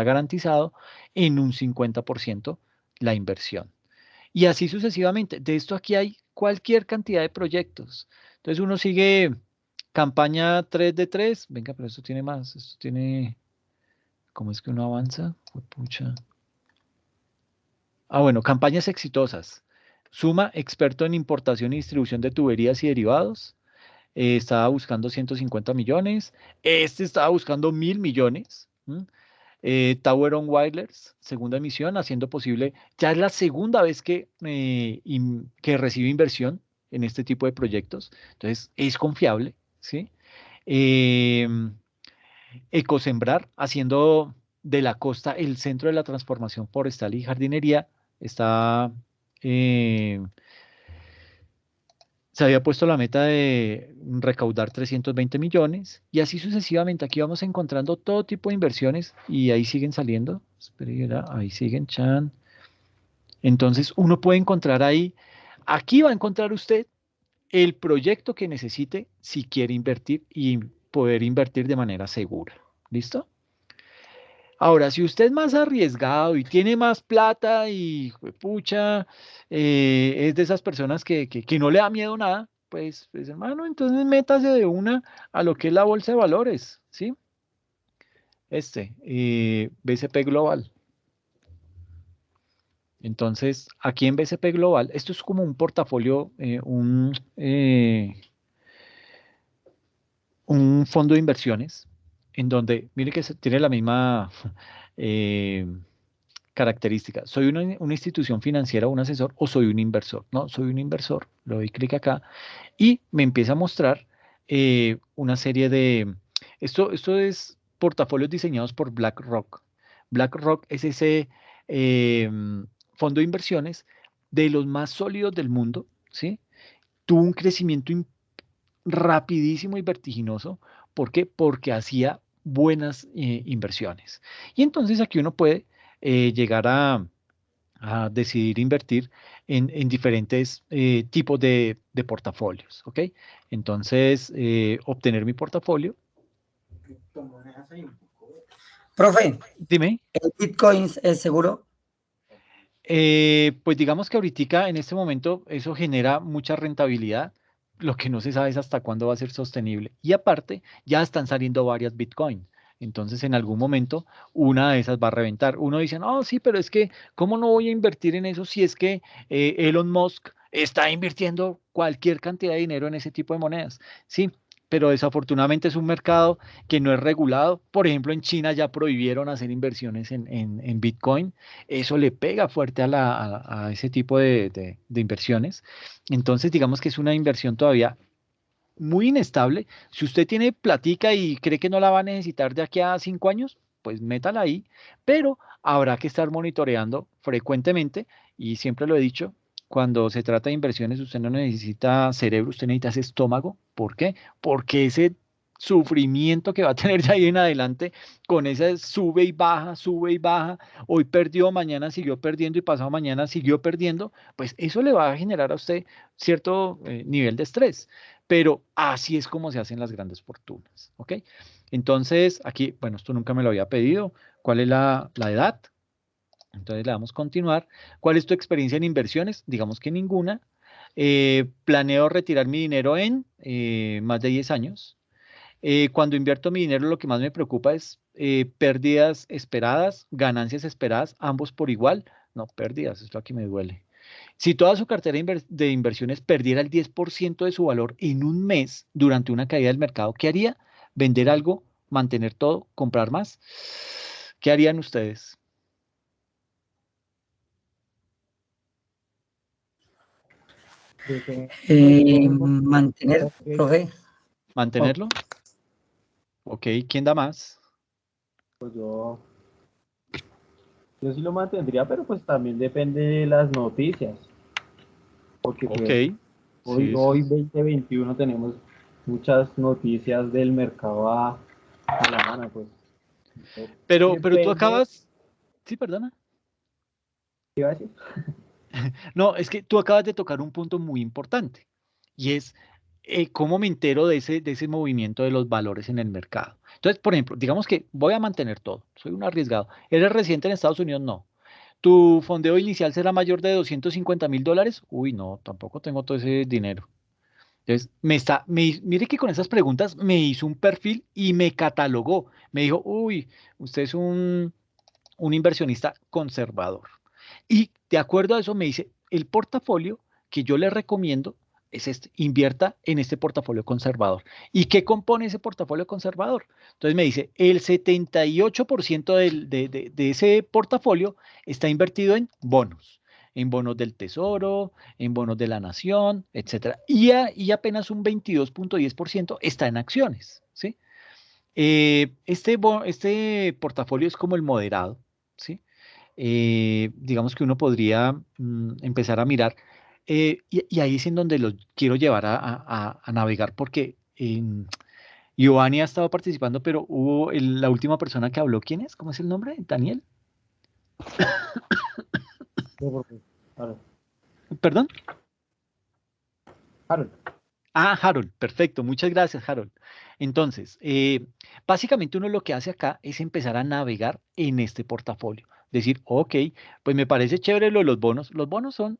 garantizado en un 50% la inversión. Y así sucesivamente. De esto aquí hay cualquier cantidad de proyectos. Entonces uno sigue campaña 3 de 3. Venga, pero esto tiene más. Esto tiene... ¿Cómo es que uno avanza? Pucha. Bueno, campañas exitosas. Suma, experto en importación y distribución de tuberías y derivados. Estaba buscando 150 millones. Este estaba buscando 1.000 millones. Tower on Wireless, segunda emisión, haciendo posible. Ya es la segunda vez que recibe inversión en este tipo de proyectos. Entonces, es confiable, ¿sí? Ecosembrar, haciendo de la costa el centro de la transformación forestal y jardinería. Está, se había puesto la meta de recaudar 320 millones y así sucesivamente. Aquí vamos encontrando todo tipo de inversiones y ahí siguen saliendo. Espera, ahí siguen, Chan. Entonces uno puede encontrar ahí, aquí va a encontrar usted el proyecto que necesite si quiere invertir y poder invertir de manera segura. ¿Listo? Ahora, si usted es más arriesgado y tiene más plata y, pucha, es de esas personas que no le da miedo nada, pues hermano, entonces métase de una a lo que es la bolsa de valores, ¿sí? BCP Global. Entonces, aquí en BCP Global, esto es como un portafolio, un fondo de inversiones, en donde, mire que tiene la misma característica. ¿Soy una institución financiera, un asesor o soy un inversor? No, soy un inversor. Le doy clic acá y me empieza a mostrar una serie de... Esto es portafolios diseñados por BlackRock. BlackRock es ese fondo de inversiones de los más sólidos del mundo, ¿sí? Tuvo un crecimiento rapidísimo y vertiginoso. ¿Por qué? Porque hacía buenas inversiones. Y entonces aquí uno puede llegar a decidir invertir en diferentes tipos de portafolios, ¿ok? Entonces, obtener mi portafolio. Profe, Dime. ¿el Bitcoin es seguro? Pues digamos que ahorita, en este momento, eso genera mucha rentabilidad. Lo que no se sabe es hasta cuándo va a ser sostenible. Y aparte, ya están saliendo varias Bitcoin. Entonces, en algún momento, una de esas va a reventar. Uno dice, no, sí, pero es que, ¿cómo no voy a invertir en eso si es que Elon Musk está invirtiendo cualquier cantidad de dinero en ese tipo de monedas? Sí, pero desafortunadamente es un mercado que no es regulado. Por ejemplo, en China ya prohibieron hacer inversiones en Bitcoin. Eso le pega fuerte a ese tipo de inversiones. Entonces, digamos que es una inversión todavía muy inestable. Si usted tiene platica y cree que no la va a necesitar de aquí a 5 años, pues métala ahí, pero habrá que estar monitoreando frecuentemente y siempre lo he dicho, cuando se trata de inversiones, usted no necesita cerebro, usted necesita ese estómago. ¿Por qué? Porque ese sufrimiento que va a tener de ahí en adelante, con esa sube y baja, hoy perdió, mañana siguió perdiendo y pasado mañana siguió perdiendo, pues eso le va a generar a usted cierto nivel de estrés. Pero así es como se hacen las grandes fortunas, ¿ok? Entonces, aquí, bueno, esto nunca me lo había pedido. ¿Cuál es la edad? Entonces le damos continuar. ¿Cuál es tu experiencia en inversiones? Digamos que ninguna. Planeo retirar mi dinero en más de 10 años. Cuando invierto mi dinero, lo que más me preocupa es pérdidas esperadas, ganancias esperadas, ambos por igual. No, pérdidas, es lo que me duele. Si toda su cartera de inversiones perdiera el 10% de su valor en un mes durante una caída del mercado, ¿qué haría? ¿Vender algo? ¿Mantener todo? ¿Comprar más? ¿Qué harían ustedes? Mantener, profe. ¿Mantenerlo? Ok, ¿quién da más? Pues yo sí lo mantendría, pero pues también depende de las noticias. Porque Ok, pues, sí, hoy 2021 tenemos muchas noticias del mercado a la mano, pues. pero tú Depende, acabas, sí, perdona. ¿qué iba a decir? No, es que tú acabas de tocar un punto muy importante y es cómo me entero de ese movimiento de los valores en el mercado. Entonces, por ejemplo, digamos que voy a mantener todo, soy un arriesgado. ¿Eres residente en Estados Unidos? No. ¿Tu fondeo inicial será mayor de $250.000? Uy, no, tampoco tengo todo ese dinero. Entonces, mire que con esas preguntas me hizo un perfil y me catalogó. Me dijo, uy, usted es un inversionista conservador. Y de acuerdo a eso me dice, el portafolio que yo le recomiendo es este, invierta en este portafolio conservador. ¿Y qué compone ese portafolio conservador? Entonces me dice, el 78% de ese portafolio está invertido en bonos del Tesoro, en bonos de la Nación, etcétera. Y apenas un 22.10% está en acciones, ¿sí? Este portafolio es como el moderado, ¿sí? Digamos que uno podría empezar a mirar, y ahí es en donde los quiero llevar a navegar, porque Giovanni ha estado participando, pero hubo la última persona que habló, ¿quién es? ¿Cómo es el nombre? ¿Daniel? No, porque, Harold. ¿Perdón? Harold. Ah, Harold, perfecto, muchas gracias, Harold. Entonces, básicamente uno lo que hace acá es empezar a navegar en este portafolio. Decir, ok, pues me parece chévere lo de los bonos. Los bonos son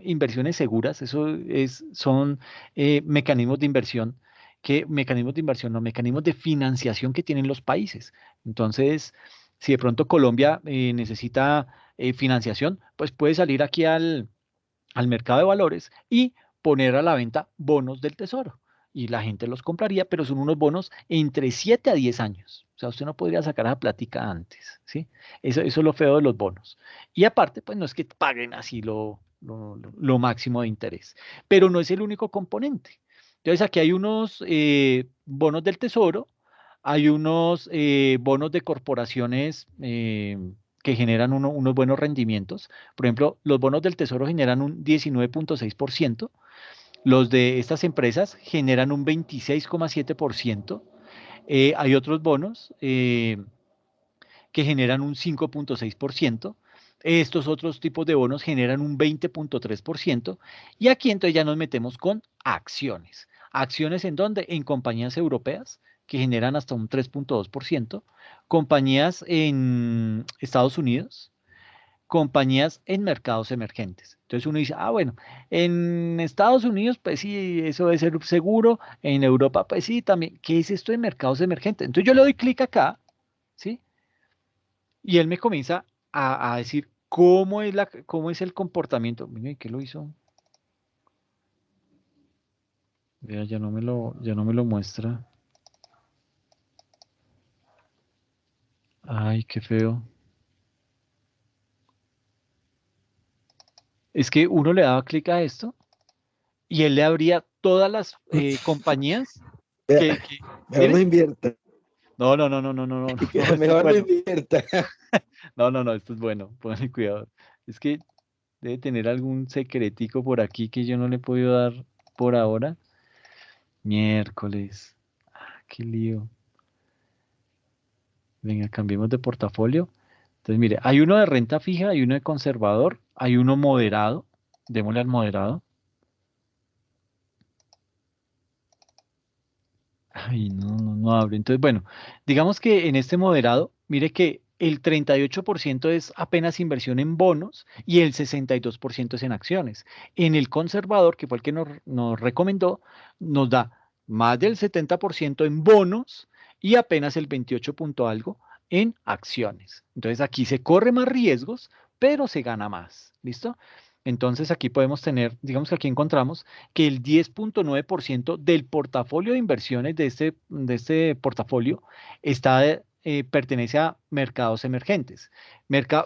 inversiones seguras, son mecanismos de financiación que tienen los países. Entonces, si de pronto Colombia necesita financiación, pues puede salir aquí al mercado de valores y poner a la venta bonos del tesoro. Y la gente los compraría, pero son unos bonos entre 7 a 10 años. O sea, usted no podría sacar esa plática antes, ¿sí? Eso es lo feo de los bonos. Y aparte, pues no es que paguen así lo máximo de interés, pero no es el único componente. Entonces, aquí hay unos bonos del tesoro, hay unos bonos de corporaciones que generan unos buenos rendimientos. Por ejemplo, los bonos del Tesoro generan un 19.6%, los de estas empresas generan un 26,7%, hay otros bonos que generan un 5.6%, estos otros tipos de bonos generan un 20.3%, y aquí entonces ya nos metemos con acciones. ¿Acciones en dónde? En compañías europeas que generan hasta un 3.2%, compañías en Estados Unidos, compañías en mercados emergentes. Entonces uno dice, ah, bueno, en Estados Unidos, pues sí, eso debe ser seguro, en Europa, pues sí, también. ¿Qué es esto de mercados emergentes? Entonces yo le doy clic acá Y él me comienza a decir cómo es el comportamiento. Mire, ¿qué lo hizo? Vea, ya no me lo muestra. Ay, qué feo. Es que uno le daba clic a esto y él le abría todas las compañías Vea, que mejor no ¿dime? invierta. No, no, no, no, no, no, no, no, esto es Mejor no bueno. invierta. No, no, no, esto es bueno. Pónganle cuidado. Es que debe tener algún secretico por aquí que yo no le he podido dar por ahora. Miércoles. Qué lío. Venga, cambiemos de portafolio. Entonces, mire, hay uno de renta fija, hay uno de conservador, hay uno moderado. Démosle al moderado. Ay, no, no, no abre. Entonces, bueno, digamos que en este moderado, mire que el 38% es apenas inversión en bonos y el 62% es en acciones. En el conservador, que fue el que nos recomendó, nos da más del 70% en bonos y apenas el 28 punto algo en acciones. Entonces aquí se corre más riesgos, pero se gana más. ¿Listo? Entonces aquí podemos tener, digamos que aquí encontramos que el 10,9% del portafolio de inversiones de este portafolio pertenece a mercados emergentes.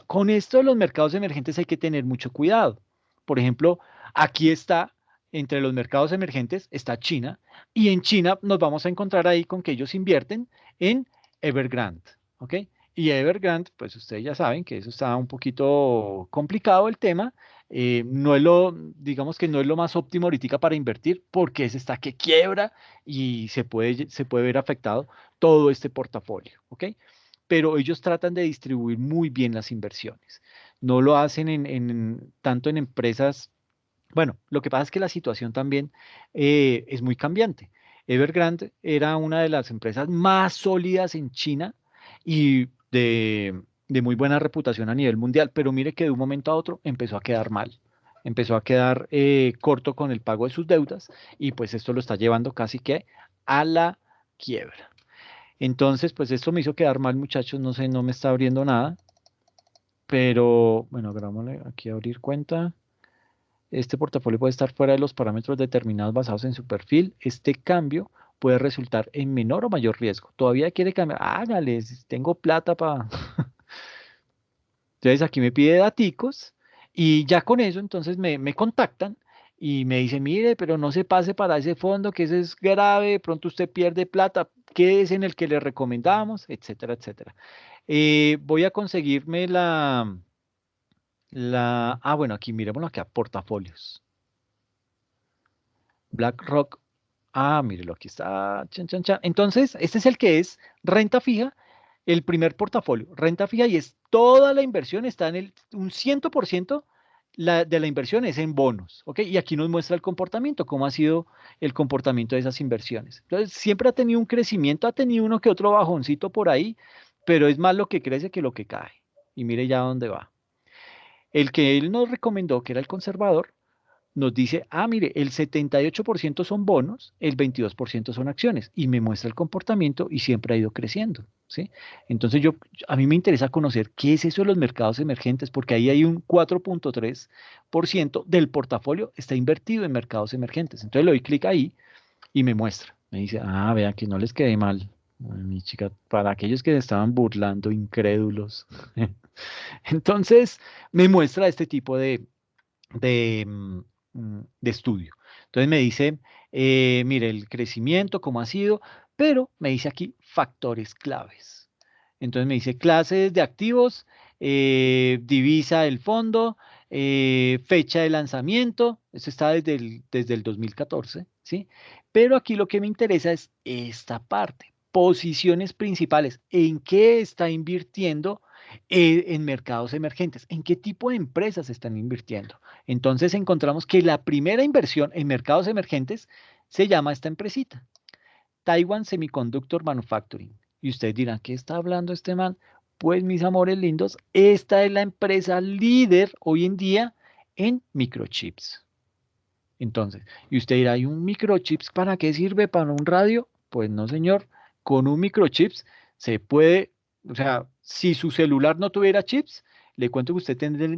Con esto de los mercados emergentes hay que tener mucho cuidado. Por ejemplo, aquí está, entre los mercados emergentes, está China, y en China nos vamos a encontrar ahí con que ellos invierten en Evergrande, ¿ok? Y Evergrande, pues ustedes ya saben que eso está un poquito complicado el tema, no es digamos que no es lo más óptimo ahorita para invertir porque ese está que quiebra y se puede ver afectado todo este portafolio, ¿ok? Pero ellos tratan de distribuir muy bien las inversiones. No lo hacen tanto en empresas. Bueno, lo que pasa es que la situación también es muy cambiante. Evergrande era una de las empresas más sólidas en China y de muy buena reputación a nivel mundial, pero mire que de un momento a otro empezó a quedar mal, empezó a quedar corto con el pago de sus deudas y pues esto lo está llevando casi que a la quiebra. Entonces, pues esto me hizo quedar mal, muchachos, no sé, no me está abriendo nada, pero bueno, hagámosle aquí abrir cuenta. Este portafolio puede estar fuera de los parámetros determinados basados en su perfil. Este cambio puede resultar en menor o mayor riesgo. ¿Todavía quiere cambiar? Hágale, si tengo plata para... Entonces aquí me pide daticos y ya con eso entonces me contactan y me dicen, mire, pero no se pase para ese fondo, que ese es grave, de pronto usted pierde plata, ¿qué es en el que le recomendamos? Etcétera, etcétera. Voy a conseguirme bueno, aquí miremoslo acá, portafolios. BlackRock. Mírelo, aquí está. Chan, chan, chan. Entonces, este es el que es renta fija, el primer portafolio, renta fija, y es toda la inversión, está un 100% de la inversión es en bonos, ¿ok? Y aquí nos muestra el comportamiento, cómo ha sido el comportamiento de esas inversiones. Entonces, siempre ha tenido un crecimiento, ha tenido uno que otro bajoncito por ahí, pero es más lo que crece que lo que cae. Y mire ya dónde va. El que él nos recomendó, que era el conservador, nos dice, mire, el 78% son bonos, el 22% son acciones, y me muestra el comportamiento y siempre ha ido creciendo, ¿sí? Entonces a mí me interesa conocer qué es eso de los mercados emergentes, porque ahí hay un 4,3% del portafolio está invertido en mercados emergentes. Entonces le doy clic ahí y me muestra. Me dice, vean que no les quede mal. Ay, mi chica, para aquellos que se estaban burlando, incrédulos. Entonces me muestra este tipo de estudio. Entonces me dice, mire, el crecimiento, cómo ha sido, pero me dice aquí factores claves. Entonces me dice clases de activos, divisa del fondo, fecha de lanzamiento, eso está desde el 2014, ¿sí? Pero aquí lo que me interesa es esta parte, posiciones principales, ¿en qué está invirtiendo en mercados emergentes? ¿En qué tipo de empresas están invirtiendo? Entonces encontramos que la primera inversión en mercados emergentes se llama esta empresita, Taiwan Semiconductor Manufacturing. Y ustedes dirán, ¿qué está hablando este man? Pues mis amores lindos, esta es la empresa líder hoy en día en microchips. Entonces, y usted dirá, ¿y un microchips para qué sirve? ¿Para un radio? Pues no, señor. Con un microchips se puede, o sea, Si su celular no tuviera chips, le cuento que usted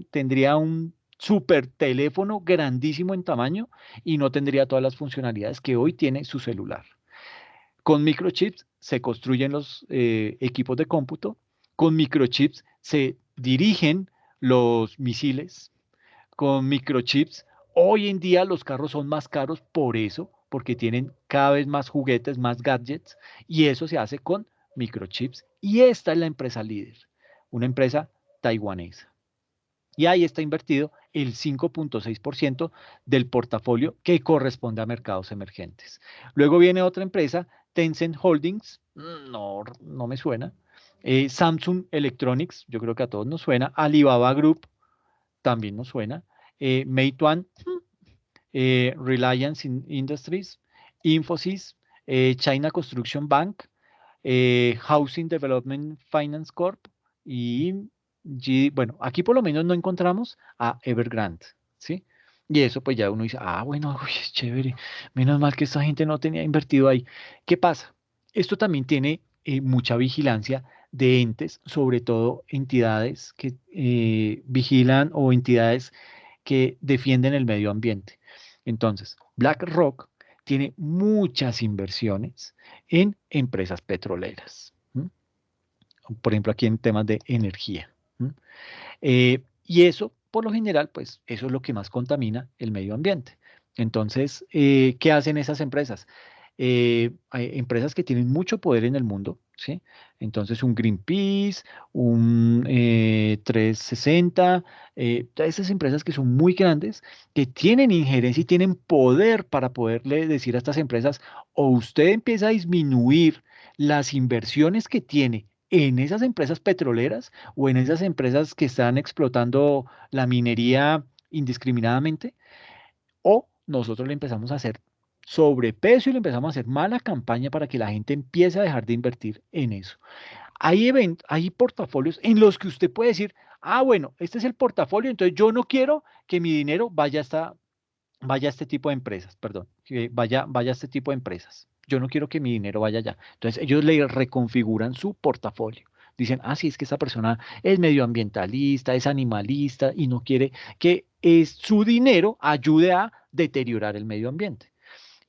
tendría un super teléfono grandísimo en tamaño y no tendría todas las funcionalidades que hoy tiene su celular. Con microchips se construyen los equipos de cómputo, con microchips se dirigen los misiles, con microchips hoy en día los carros son más caros por eso, porque tienen cada vez más juguetes, más gadgets, y eso se hace con microchips. Y esta es la empresa líder, una empresa taiwanesa. Y ahí está invertido el 5.6% del portafolio que corresponde a mercados emergentes. Luego viene otra empresa, Tencent Holdings, no me suena. Samsung Electronics, yo creo que a todos nos suena. Alibaba Group, también nos suena. Meituan, Reliance Industries, Infosys, China Construction Bank, Housing Development Finance Corp y bueno, aquí por lo menos no encontramos a Evergrande, ¿sí? Y eso pues ya uno dice, bueno, uy, es chévere, menos mal que esta gente no tenía invertido ahí. ¿Qué pasa? Esto también tiene mucha vigilancia de entes, sobre todo entidades que vigilan o entidades que defienden el medio ambiente. Entonces, BlackRock tiene muchas inversiones en empresas petroleras. Por ejemplo, aquí en temas de energía. Y eso, por lo general, pues eso es lo que más contamina el medio ambiente. Entonces, ¿qué hacen esas empresas? Hay empresas que tienen mucho poder en el mundo, ¿sí? Entonces, un Greenpeace, un 360, todas esas empresas que son muy grandes, que tienen injerencia y tienen poder para poderle decir a estas empresas, o usted empieza a disminuir las inversiones que tiene en esas empresas petroleras o en esas empresas que están explotando la minería indiscriminadamente, o nosotros le empezamos a hacer sobrepeso y le empezamos a hacer mala campaña para que la gente empiece a dejar de invertir en eso. Hay portafolios en los que usted puede decir, bueno, este es el portafolio, entonces yo no quiero que mi dinero vaya a este tipo de empresas, perdón, que vaya a este tipo de empresas. Yo no quiero que mi dinero vaya allá. Entonces ellos le reconfiguran su portafolio. Dicen, sí, es que esta persona es medioambientalista, es animalista y no quiere que su dinero ayude a deteriorar el medio ambiente.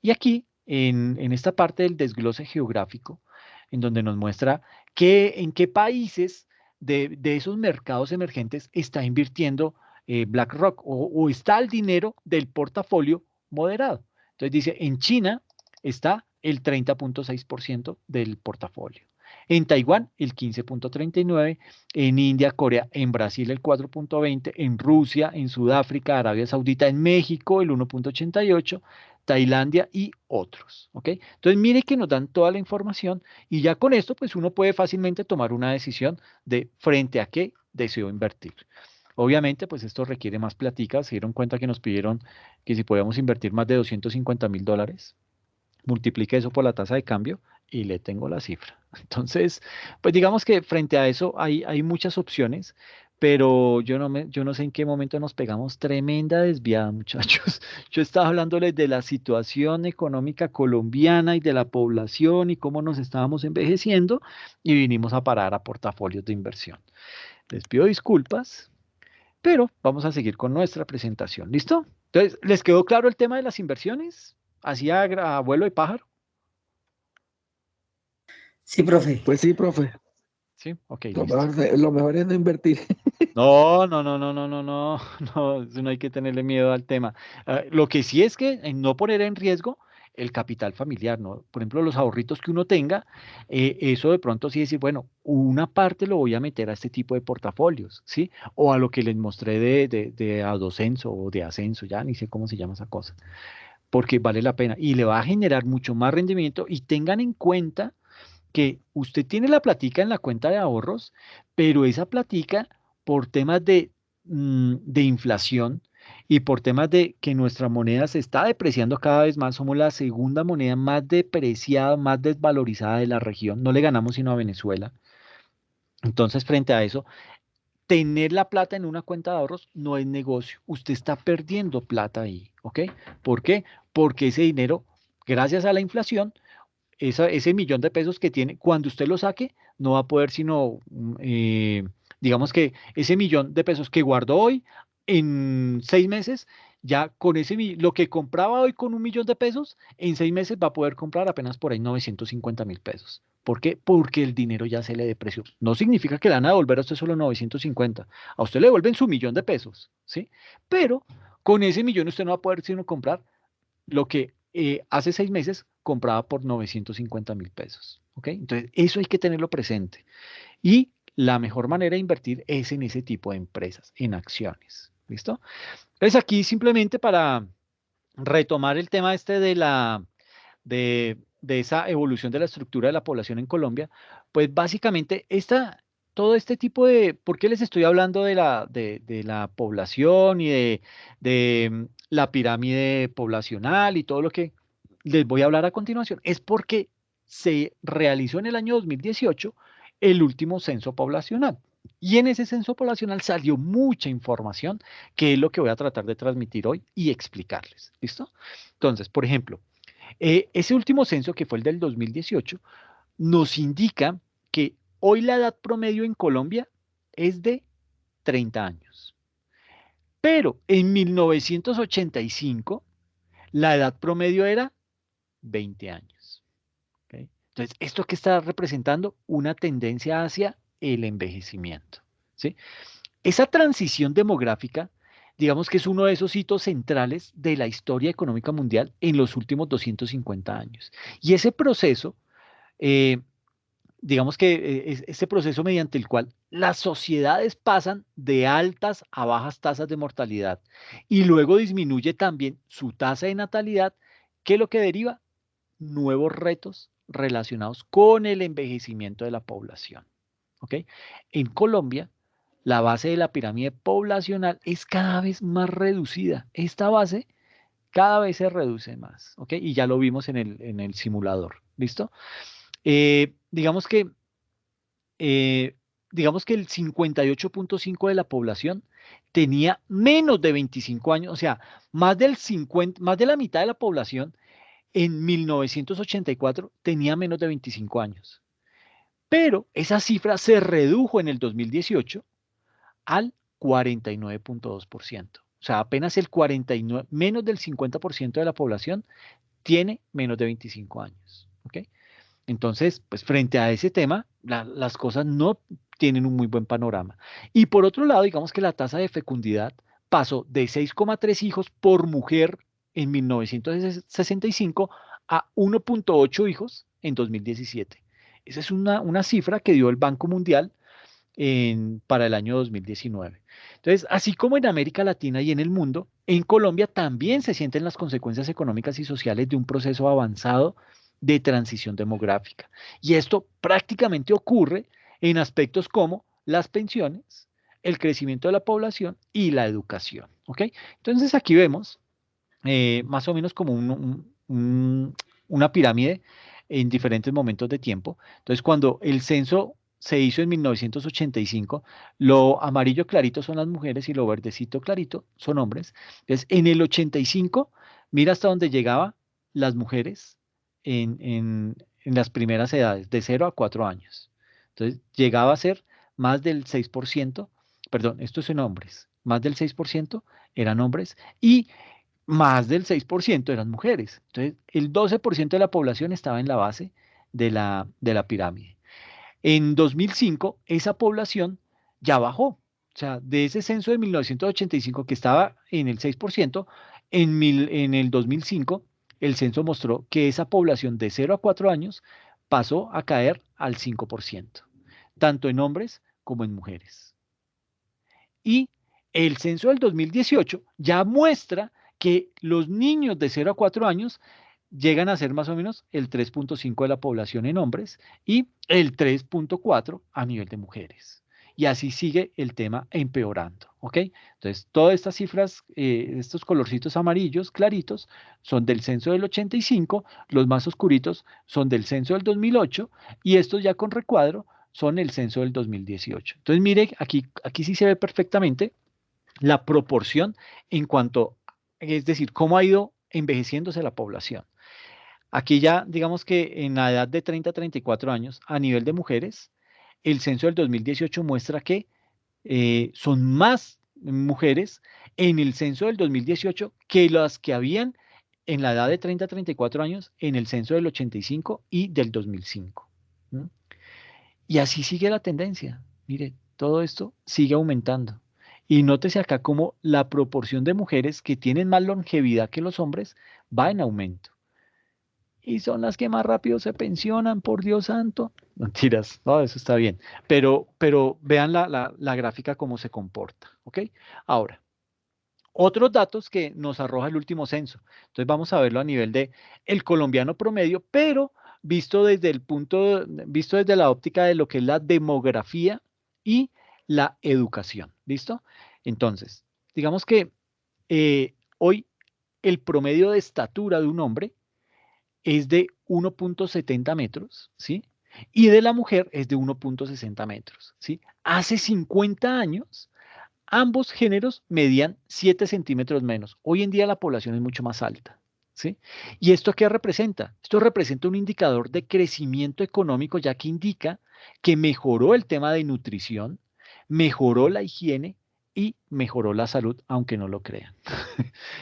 Y aquí, en esta parte del desglose geográfico, en donde nos muestra en qué países de esos mercados emergentes está invirtiendo BlackRock o está el dinero del portafolio moderado. Entonces dice, en China está el 30.6% del portafolio. En Taiwán, el 15.39%, en India, Corea, en Brasil, el 4.20%, en Rusia, en Sudáfrica, Arabia Saudita, en México, el 1.88%, Tailandia y otros, ¿ok? Entonces, mire que nos dan toda la información y ya con esto, pues uno puede fácilmente tomar una decisión de frente a qué deseo invertir. Obviamente, pues esto requiere más plática. Se dieron cuenta que nos pidieron que si podíamos invertir más de $250,000, multiplique eso por la tasa de cambio y le tengo la cifra. Entonces, pues digamos que frente a eso hay muchas opciones, pero yo no sé en qué momento nos pegamos tremenda desviada, muchachos. Yo estaba hablándoles de la situación económica colombiana y de la población y cómo nos estábamos envejeciendo y vinimos a parar a portafolios de inversión. Les pido disculpas, pero vamos a seguir con nuestra presentación. ¿Listo? Entonces, ¿les quedó claro el tema de las inversiones? ¿Así a vuelo de pájaro? Sí, profe. Pues sí, profe. Sí, ok, Lo listo. lo mejor es no invertir. No, eso no hay que tenerle miedo al tema. Lo que sí es que no poner en riesgo el capital familiar, ¿no? Por ejemplo, los ahorritos que uno tenga, eso de pronto sí decir, bueno, una parte lo voy a meter a este tipo de portafolios, ¿sí? O a lo que les mostré de Adocenso o de Ascenso, ya ni sé cómo se llama esa cosa, porque vale la pena y le va a generar mucho más rendimiento y tengan en cuenta que usted tiene la platica en la cuenta de ahorros, pero esa platica por temas de inflación y por temas de que nuestra moneda se está depreciando cada vez más, somos la segunda moneda más depreciada, más desvalorizada de la región, no le ganamos sino a Venezuela. Entonces, frente a eso, tener la plata en una cuenta de ahorros no es negocio, usted está perdiendo plata ahí, ¿ok? ¿Por qué? Porque ese dinero, gracias a la inflación, ese millón de pesos que tiene, cuando usted lo saque, no va a poder sino, digamos que ese millón de pesos que guardó hoy, en 6 meses, ya con lo que compraba hoy con 1 millón de pesos, en 6 meses va a poder comprar apenas por ahí 950.000 pesos. ¿Por qué? Porque el dinero ya se le depreció. No significa que le van a devolver a usted solo 950. A usted le devuelven su 1 millón de pesos, ¿sí? Pero con ese millón usted no va a poder sino comprar lo que hace 6 meses compraba por 950.000 pesos. ¿Ok? Entonces, eso hay que tenerlo presente. Y la mejor manera de invertir es en ese tipo de empresas, en acciones. ¿Listo? Entonces, aquí simplemente para retomar el tema de esa evolución de la estructura de la población en Colombia, pues básicamente todo este tipo ¿por qué les estoy hablando de la población y de la pirámide poblacional y todo lo que les voy a hablar a continuación? Es porque se realizó en el año 2018 el último censo poblacional. Y en ese censo poblacional salió mucha información, que es lo que voy a tratar de transmitir hoy y explicarles. ¿Listo? Entonces, por ejemplo, ese último censo, que fue el del 2018, nos indica que hoy la edad promedio en Colombia es de 30 años. Pero en 1985, la edad promedio era 20 años. ¿Ok? Entonces, ¿esto qué está representando? Una tendencia hacia el envejecimiento. ¿Sí? Esa transición demográfica, digamos que es uno de esos hitos centrales de la historia económica mundial en los últimos 250 años. Y ese proceso, digamos que es ese proceso mediante el cual las sociedades pasan de altas a bajas tasas de mortalidad y luego disminuye también su tasa de natalidad, que es lo que deriva nuevos retos relacionados con el envejecimiento de la población. ¿Ok? En Colombia, la base de la pirámide poblacional es cada vez más reducida. Esta base cada vez se reduce más, ¿ok? Y ya lo vimos en el simulador, ¿listo? Digamos que el 58.5 de la población tenía menos de 25 años, o sea, más de la mitad de la población en 1984 tenía menos de 25 años. Pero esa cifra se redujo en el 2018 al 49.2%. O sea, apenas menos del 50% de la población tiene menos de 25 años. ¿Ok? Entonces, pues frente a ese tema, las cosas no tienen un muy buen panorama. Y por otro lado, digamos que la tasa de fecundidad pasó de 6,3 hijos por mujer en 1965 a 1,8 hijos en 2017. Esa es una cifra que dio el Banco Mundial para el año 2019. Entonces, así como en América Latina y en el mundo, en Colombia también se sienten las consecuencias económicas y sociales de un proceso avanzado de transición demográfica. Y esto prácticamente ocurre en aspectos como las pensiones, el crecimiento de la población y la educación. ¿Ok? Entonces, aquí vemos más o menos como una pirámide en diferentes momentos de tiempo. Entonces, cuando el censo se hizo en 1985, lo amarillo clarito son las mujeres y lo verdecito clarito son hombres. Entonces, en el 85, mira hasta dónde llegaba las mujeres en las primeras edades, de 0 a 4 años. Entonces, llegaba a ser más del 6%, perdón, esto es en hombres, más del 6% eran hombres y más del 6% eran mujeres. Entonces, el 12% de la población estaba en la base de la pirámide. En 2005, esa población ya bajó. O sea, de ese censo de 1985 que estaba en el 6%, en el 2005, el censo mostró que esa población de 0 a 4 años pasó a caer al 5%, tanto en hombres como en mujeres. Y el censo del 2018 ya muestra que los niños de 0 a 4 años llegan a ser más o menos el 3.5 de la población en hombres y el 3.4 a nivel de mujeres. Y así sigue el tema empeorando, ¿ok? Entonces, todas estas cifras, estos colorcitos amarillos claritos, son del censo del 85, los más oscuritos son del censo del 2008 y estos ya con recuadro son el censo del 2018. Entonces, mire, aquí sí se ve perfectamente la proporción en cuanto, es decir, cómo ha ido envejeciéndose la población. Aquí ya, digamos que en la edad de 30 a 34 años, a nivel de mujeres, el censo del 2018 muestra que son más mujeres en el censo del 2018 que las que habían en la edad de 30 a 34 años en el censo del 85 y del 2005. ¿Mm? Y así sigue la tendencia. Mire, todo esto sigue aumentando. Y nótese acá cómo la proporción de mujeres que tienen más longevidad que los hombres va en aumento. Y son las que más rápido se pensionan, por Dios santo. Mentiras, no, eso está bien. Pero vean la gráfica cómo se comporta, ¿ok? Ahora, otros datos que nos arroja el último censo. Entonces vamos a verlo a nivel de el colombiano promedio, pero visto desde la óptica de lo que es la demografía y la educación. ¿Listo? Entonces, digamos que hoy el promedio de estatura de un hombre es de 1.70 metros, ¿sí? Y de la mujer es de 1.60 metros, ¿sí? Hace 50 años, ambos géneros medían 7 centímetros menos. Hoy en día la población es mucho más alta, ¿sí? ¿Y esto qué representa? Esto representa un indicador de crecimiento económico, ya que indica que mejoró el tema de nutrición, mejoró la higiene y mejoró la salud, aunque no lo crean,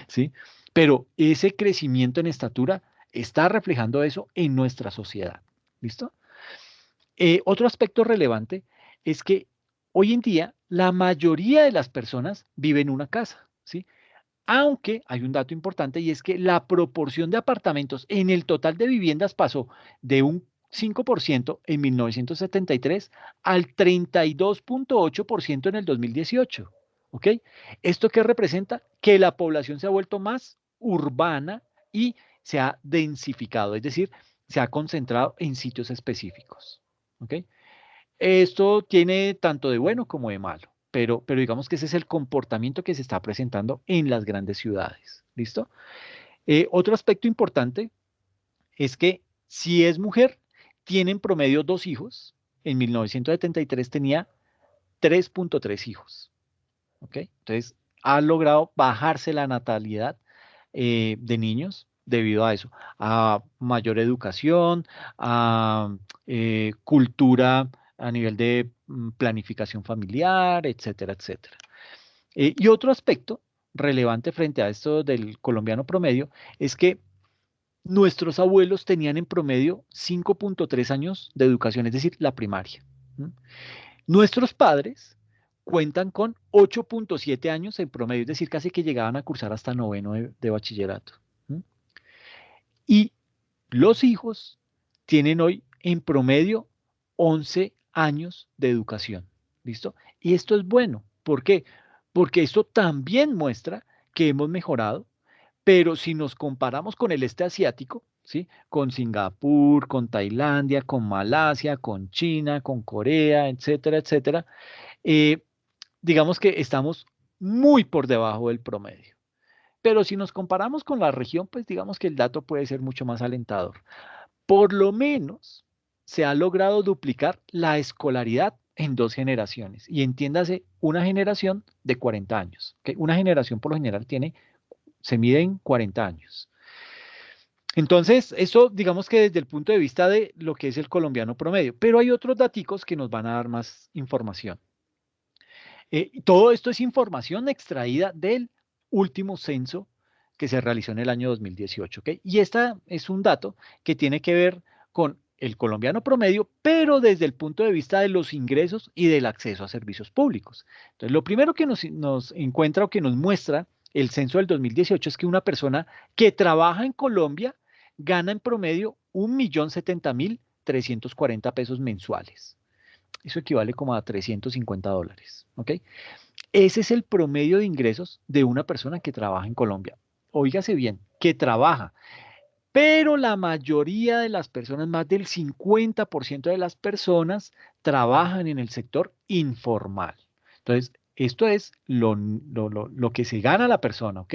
¿sí? Pero ese crecimiento en estatura está reflejando eso en nuestra sociedad. ¿Listo? Otro aspecto relevante es que hoy en día la mayoría de las personas viven en una casa, ¿sí? Aunque hay un dato importante y es que la proporción de apartamentos en el total de viviendas pasó de un 5% en 1973 al 32.8% en el 2018. ¿Ok? ¿Esto qué representa? Que la población se ha vuelto más urbana y se ha densificado, es decir, se ha concentrado en sitios específicos. ¿Ok? Esto tiene tanto de bueno como de malo, pero digamos que ese es el comportamiento que se está presentando en las grandes ciudades. ¿Listo? Otro aspecto importante es que si es mujer, tiene en promedio 2 hijos. En 1973 tenía 3.3 hijos. ¿Ok? Entonces, ha logrado bajarse la natalidad de niños debido a eso, a mayor educación, a cultura a nivel de planificación familiar, etcétera, etcétera. Y otro aspecto relevante frente a esto del colombiano promedio es que nuestros abuelos tenían en promedio 5.3 años de educación, es decir, la primaria. ¿Mm? Nuestros padres cuentan con 8.7 años en promedio, es decir, casi que llegaban a cursar hasta noveno de bachillerato. ¿Mm? Y los hijos tienen hoy en promedio 11 años de educación. ¿Listo? Y esto es bueno. ¿Por qué? Porque esto también muestra que hemos mejorado, pero si nos comparamos con el este asiático, ¿sí? Con Singapur, con Tailandia, con Malasia, con China, con Corea, etcétera, etcétera, eh, digamos que estamos muy por debajo del promedio. Pero si nos comparamos con la región, pues digamos que el dato puede ser mucho más alentador. Por lo menos se ha logrado duplicar la escolaridad en 2 generaciones. Y entiéndase, una generación de 40 años. ¿Okay? Una generación por lo general se mide en 40 años. Entonces, eso digamos que desde el punto de vista de lo que es el colombiano promedio. Pero hay otros daticos que nos van a dar más información. Todo esto es información extraída del último censo que se realizó en el año 2018. ¿Ok? Y esta es un dato que tiene que ver con el colombiano promedio, pero desde el punto de vista de los ingresos y del acceso a servicios públicos. Entonces, lo primero que nos encuentra o que nos muestra el censo del 2018 es que una persona que trabaja en Colombia gana en promedio 1.070.340 pesos mensuales. Eso equivale como a $350. ¿Ok? Ese es el promedio de ingresos de una persona que trabaja en Colombia. Óigase bien, que trabaja. Pero la mayoría de las personas, más del 50% de las personas, trabajan en el sector informal. Entonces, esto es lo que se gana la persona, ¿ok?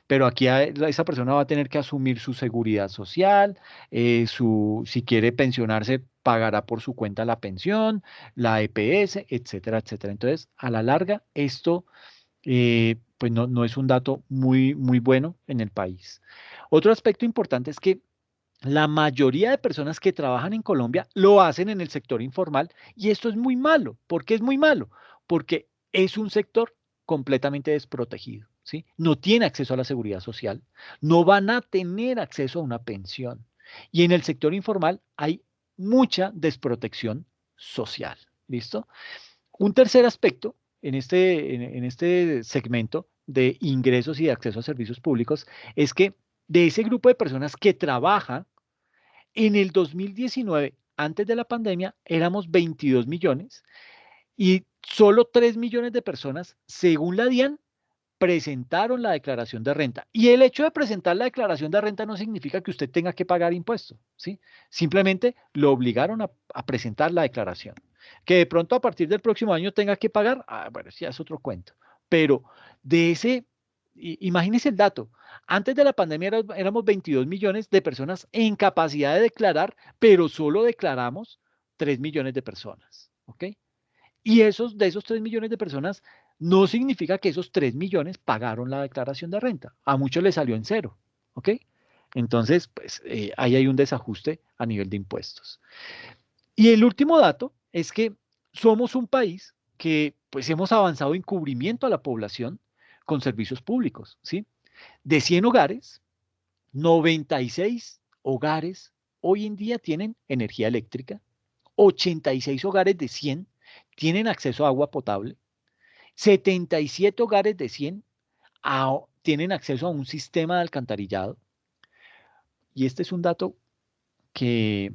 Pero aquí esa persona va a tener que asumir su seguridad social, si quiere pensionarse, pagará por su cuenta la pensión, la EPS, etcétera, etcétera. Entonces, a la larga, esto pues no es un dato muy, muy bueno en el país. Otro aspecto importante es que la mayoría de personas que trabajan en Colombia lo hacen en el sector informal y esto es muy malo. ¿Por qué es muy malo? Porque es un sector completamente desprotegido, ¿sí? No tiene acceso a la seguridad social, no van a tener acceso a una pensión. Y en el sector informal hay mucha desprotección social, ¿listo? Un tercer aspecto en este segmento de ingresos y de acceso a servicios públicos es que de ese grupo de personas que trabaja, en el 2019, antes de la pandemia, éramos 22 millones y solo 3 millones de personas, según la DIAN, presentaron la declaración de renta. Y el hecho de presentar la declaración de renta no significa que usted tenga que pagar impuestos, ¿sí? Simplemente lo obligaron a presentar la declaración. Que de pronto a partir del próximo año tenga que pagar, bueno, ya es otro cuento. Pero de ese, imagínese el dato, antes de la pandemia éramos 22 millones de personas en capacidad de declarar, pero solo declaramos 3 millones de personas, ¿ok? Y de esos 3 millones de personas, no significa que esos 3 millones pagaron la declaración de renta. A muchos les salió en cero, ¿ok? Entonces, pues ahí hay un desajuste a nivel de impuestos. Y el último dato es que somos un país que pues hemos avanzado en cubrimiento a la población con servicios públicos, ¿sí? De 100 hogares, 96 hogares hoy en día tienen energía eléctrica, 86 hogares de 100 tienen acceso a agua potable, 77 hogares de 100 tienen acceso a un sistema de alcantarillado. Y este es un dato que,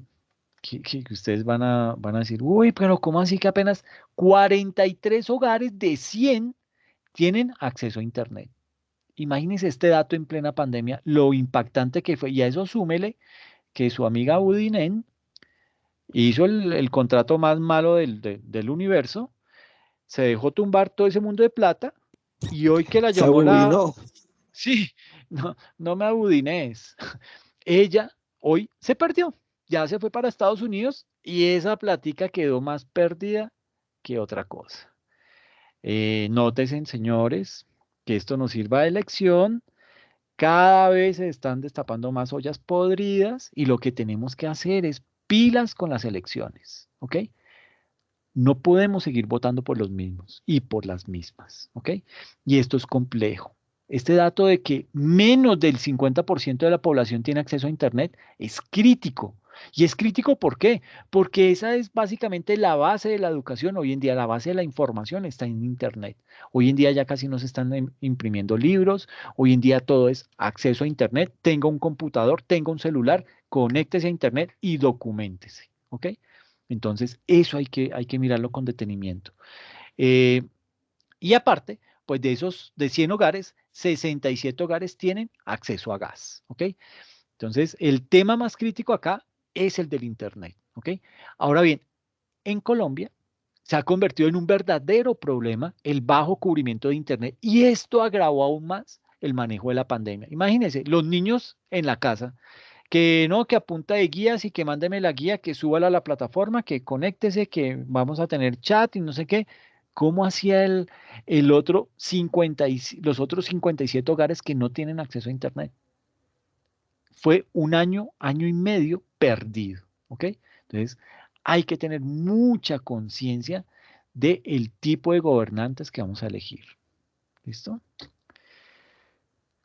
que ustedes van a decir, uy, pero ¿cómo así que apenas 43 hogares de 100 tienen acceso a Internet? Imagínense este dato en plena pandemia, lo impactante que fue. Y a eso súmele que su amiga Udinen hizo el contrato más malo del universo, se dejó tumbar todo ese mundo de plata y hoy que la Se llamó la... abobinó. Sí, no me abudines. Ella hoy se perdió, ya se fue para Estados Unidos y esa platica quedó más perdida que otra cosa. Nótesen, señores, que esto nos sirva de lección. Cada vez se están destapando más ollas podridas y lo que tenemos que hacer es pilas con las elecciones, ¿ok? No podemos seguir votando por los mismos y por las mismas, ¿ok? Y esto es complejo. Este dato de que menos del 50% de la población tiene acceso a Internet es crítico. Y es crítico, ¿por qué? Porque esa es básicamente la base de la educación. Hoy en día la base de la información está en Internet. Hoy en día ya casi no se están imprimiendo libros. Hoy en día todo es acceso a Internet. Tenga un computador, tenga un celular, conéctese a Internet y documéntese, ¿ok? Entonces, eso hay que mirarlo con detenimiento. Eh, y aparte, pues de esos, de 100 hogares, 67 hogares tienen acceso a gas, ¿ok? Entonces, el tema más crítico acá es el del Internet, ¿ok? Ahora bien, en Colombia se ha convertido en un verdadero problema el bajo cubrimiento de Internet y esto agravó aún más el manejo de la pandemia. Imagínense, los niños en la casa que no, que apunta de guías y que mándeme la guía, que súbala a la plataforma, que conéctese, que vamos a tener chat y no sé qué. ¿Cómo hacía el otro los otros 57 hogares que no tienen acceso a Internet? Fue un año, año y medio perdido, ¿ok? Entonces, hay que tener mucha conciencia del tipo de gobernantes que vamos a elegir. ¿Listo?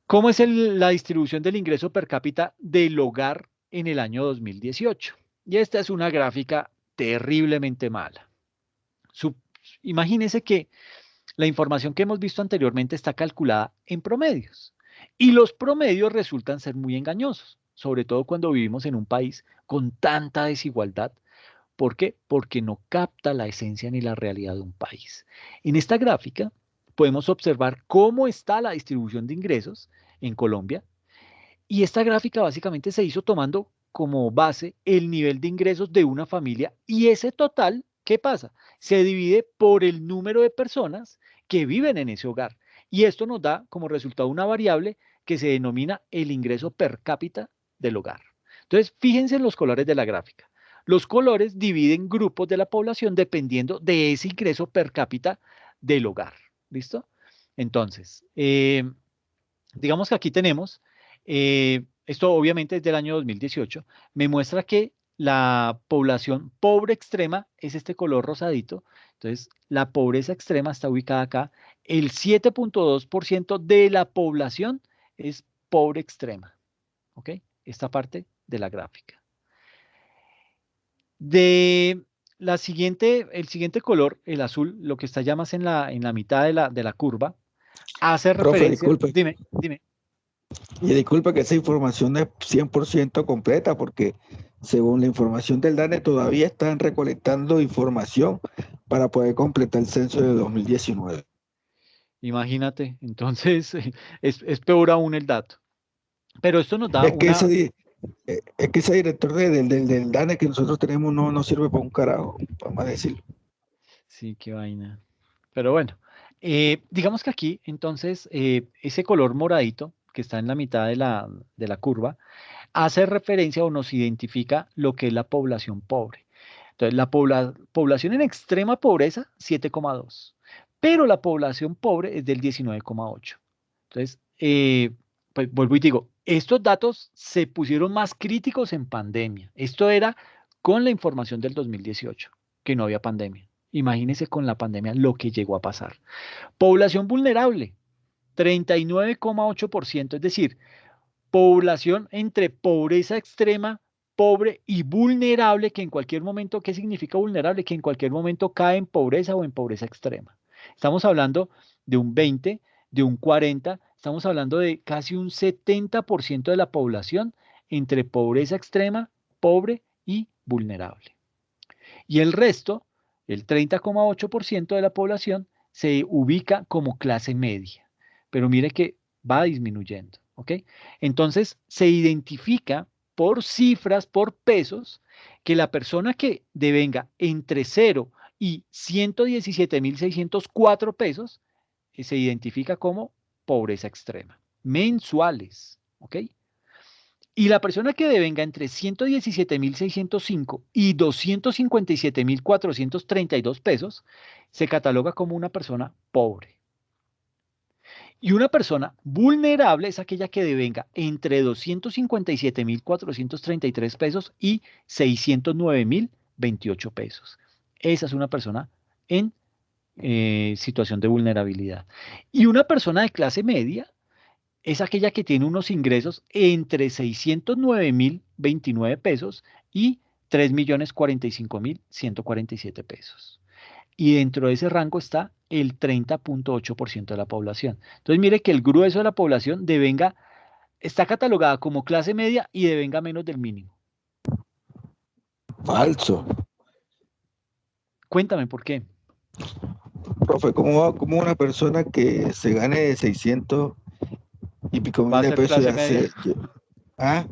¿Cómo es la distribución del ingreso per cápita del hogar en el año 2018? Y esta es una gráfica terriblemente mala. Imagínense que la información que hemos visto anteriormente está calculada en promedios y los promedios resultan ser muy engañosos, sobre todo cuando vivimos en un país con tanta desigualdad. ¿Por qué? Porque no capta la esencia ni la realidad de un país. En esta gráfica podemos observar cómo está la distribución de ingresos en Colombia y esta gráfica básicamente se hizo tomando como base el nivel de ingresos de una familia y ese total, ¿qué pasa? Se divide por el número de personas que viven en ese hogar y esto nos da como resultado una variable que se denomina el ingreso per cápita del hogar. Entonces, fíjense en los colores de la gráfica. Los colores dividen grupos de la población dependiendo de ese ingreso per cápita del hogar. ¿Listo? Entonces, digamos que aquí tenemos esto obviamente es del año 2018, me muestra que la población pobre extrema es este color rosadito. Entonces, la pobreza extrema está ubicada acá. El 7.2% de la población es pobre extrema. ¿Ok? Esta parte de la gráfica. El siguiente color, el azul, lo que está ya más en la mitad de la curva, hace Profe, referencia. disculpe. Dime. Y disculpe que esa información no es 100% completa porque según la información del DANE todavía están recolectando información para poder completar el censo de 2019. Imagínate, entonces es peor aún el dato. Pero esto nos da Es que una... ese director del DANE que nosotros tenemos no sirve para un carajo, vamos a decirlo. Sí, qué vaina. Pero bueno, digamos que aquí, entonces, ese color moradito que está en la mitad de la curva, hace referencia o nos identifica lo que es la población pobre. Entonces, la población en extrema pobreza, 7,2. Pero la población pobre es del 19,8. Entonces, pues vuelvo y digo, estos datos se pusieron más críticos en pandemia. Esto era con la información del 2018, que no había pandemia. Imagínense con la pandemia lo que llegó a pasar. Población vulnerable, 39,8%, es decir, población entre pobreza extrema, pobre y vulnerable, que en cualquier momento, ¿qué significa vulnerable? Que en cualquier momento cae en pobreza o en pobreza extrema. Estamos hablando de un 20, de un 40, estamos hablando de casi un 70% de la población entre pobreza extrema, pobre y vulnerable. Y el resto, el 30,8% de la población, se ubica como clase media. Pero mire que va disminuyendo, ¿ok? Entonces, se identifica por cifras, por pesos, que la persona que devenga entre 0 y 117.604 pesos, se identifica como pobreza extrema, mensuales, ¿ok? Y la persona que devenga entre 117.605 y 257.432 pesos se cataloga como una persona pobre. Y una persona vulnerable es aquella que devenga entre 257.433 pesos y 609.028 pesos. Esa es una persona en situación de vulnerabilidad. Y una persona de clase media es aquella que tiene unos ingresos entre 609.029 pesos y 3.045.147 pesos. Y dentro de ese rango está el 30,8% de la población. Entonces mire que el grueso de la población está catalogada como clase media y devenga menos del mínimo. Falso. Cuéntame por qué. Profe, ¿cómo una persona que se gane 600 y pico ¿Va a mil de ser pesos clase media? ¿Ah?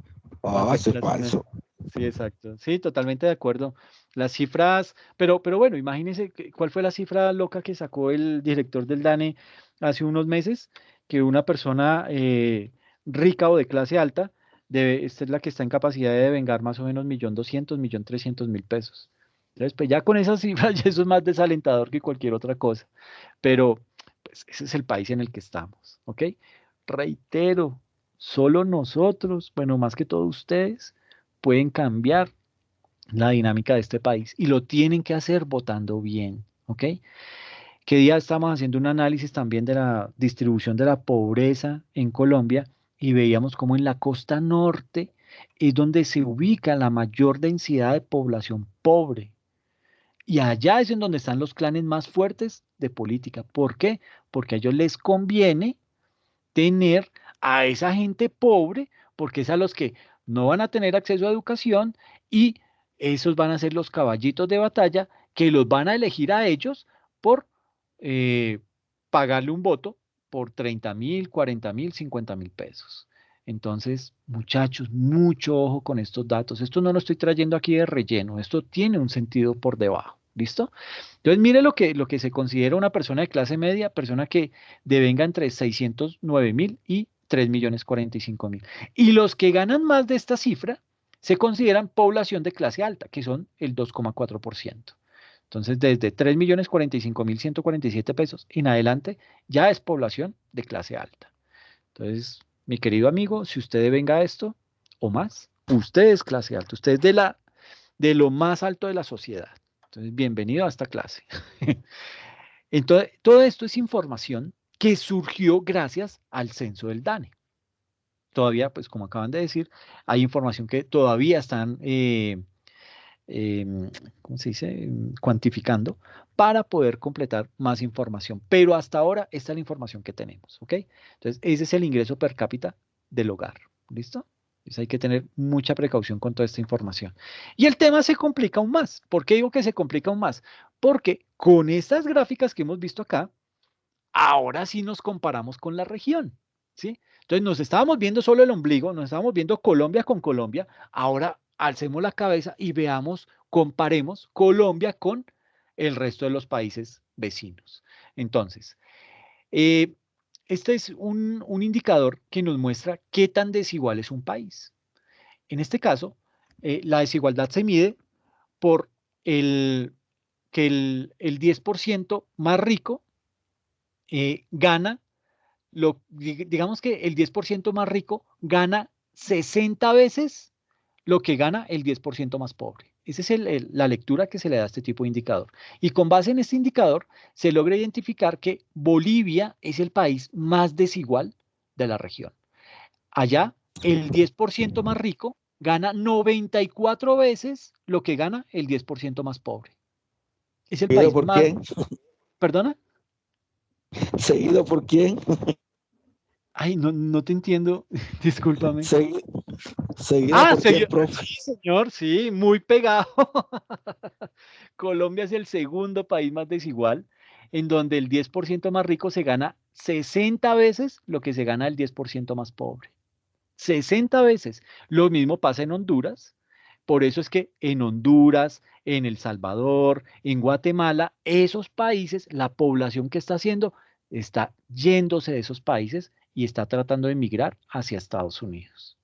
Va a Oh, ser eso es clase media. falso. Sí, exacto. Sí, totalmente de acuerdo. Las cifras, pero bueno, imagínense cuál fue la cifra loca que sacó el director del DANE hace unos meses, que una persona rica o de clase alta, esta es la que está en capacidad de devengar más o menos 1.200.000, 1.300.000 pesos. Entonces, pues ya con esas cifras ya eso es más desalentador que cualquier otra cosa. Pero pues, ese es el país en el que estamos, ¿ok? Reitero, solo nosotros, bueno, más que todo ustedes, pueden cambiar la dinámica de este país y lo tienen que hacer votando bien, ¿ok? Que día estamos haciendo un análisis también de la distribución de la pobreza en Colombia y veíamos cómo en la costa norte es donde se ubica la mayor densidad de población pobre. Y allá es en donde están los clanes más fuertes de política. ¿Por qué? Porque a ellos les conviene tener a esa gente pobre, porque es a los que no van a tener acceso a educación y esos van a ser los caballitos de batalla que los van a elegir a ellos por eh, pagarle un voto por 30.000, 40.000, 50.000 pesos. Entonces, muchachos, mucho ojo con estos datos. Esto no lo estoy trayendo aquí de relleno, esto tiene un sentido por debajo. ¿Listo? Entonces, mire lo que se considera una persona de clase media, persona que devenga entre 609.000 y 3.045.000. Y los que ganan más de esta cifra se consideran población de clase alta, que son el 2,4%. Entonces, desde 3.045.147 pesos en adelante, ya es población de clase alta. Entonces, mi querido amigo, si usted devenga esto, o más, usted es clase alta, usted es de lo más alto de la sociedad. Entonces, bienvenido a esta clase. Entonces, todo esto es información que surgió gracias al censo del DANE. Todavía, pues como acaban de decir, hay información que todavía están, ¿cómo se dice? Cuantificando para poder completar más información. Pero hasta ahora, esta es la información que tenemos, ¿ok? Entonces, ese es el ingreso per cápita del hogar, ¿listo? Entonces hay que tener mucha precaución con toda esta información. Y el tema se complica aún más. ¿Por qué digo que se complica aún más? Porque con estas gráficas que hemos visto acá, ahora sí nos comparamos con la región, ¿sí? Entonces nos estábamos viendo solo el ombligo, nos estábamos viendo Colombia con Colombia, ahora alcemos la cabeza y veamos, comparemos Colombia con el resto de los países vecinos. Entonces, este es un indicador que nos muestra qué tan desigual es un país. En este caso, la desigualdad se mide por que el 10% más rico gana, digamos que el 10% más rico gana 60 veces lo que gana el 10% más pobre. Esa es la lectura que se le da a este tipo de indicador. Y con base en este indicador se logra identificar que Bolivia es el país más desigual de la región. Allá, el 10% más rico gana 94 veces lo que gana el 10% más pobre. Es el país ¿Por más... quién? ¿Perdona? ¿Seguido por quién? Ay, no te entiendo, discúlpame. Seguido por quién, profe. Sí, señor, sí, muy pegado. Colombia es el segundo país más desigual, en donde el 10% más rico se gana 60 veces lo que se gana el 10% más pobre. 60 veces. Lo mismo pasa en Honduras. Por eso es que en Honduras, en El Salvador, en Guatemala, esos países, la población que está haciendo, está yéndose de esos países y está tratando de emigrar hacia Estados Unidos.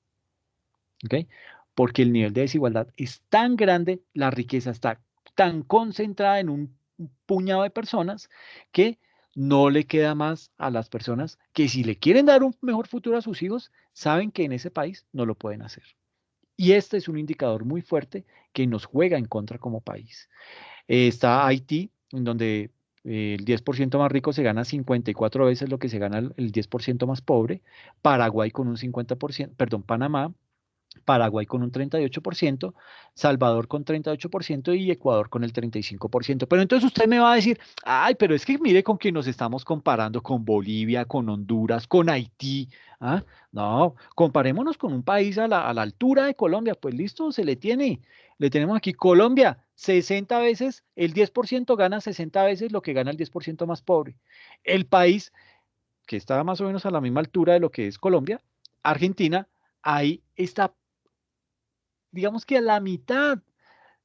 ¿Ok? Porque el nivel de desigualdad es tan grande, la riqueza está tan concentrada en un puñado de personas que no le queda más a las personas que si le quieren dar un mejor futuro a sus hijos, saben que en ese país no lo pueden hacer. Y este es un indicador muy fuerte que nos juega en contra como país. Está Haití, en donde el 10% más rico se gana 54 veces lo que se gana el 10% más pobre. Paraguay con un 50%, perdón, Panamá, Paraguay con un 38%, Salvador con 38% y Ecuador con el 35%. Pero entonces usted me va a decir, ay, pero es que mire con quién nos estamos comparando, con Bolivia, con Honduras, con Haití. ¿Ah? No, comparémonos con un país a la altura de Colombia. Pues listo, se le tiene. Le tenemos aquí Colombia, 60 veces, el 10% gana 60 veces lo que gana el 10% más pobre. El país que está más o menos a la misma altura de lo que es Colombia, Argentina, ahí está, digamos que a la mitad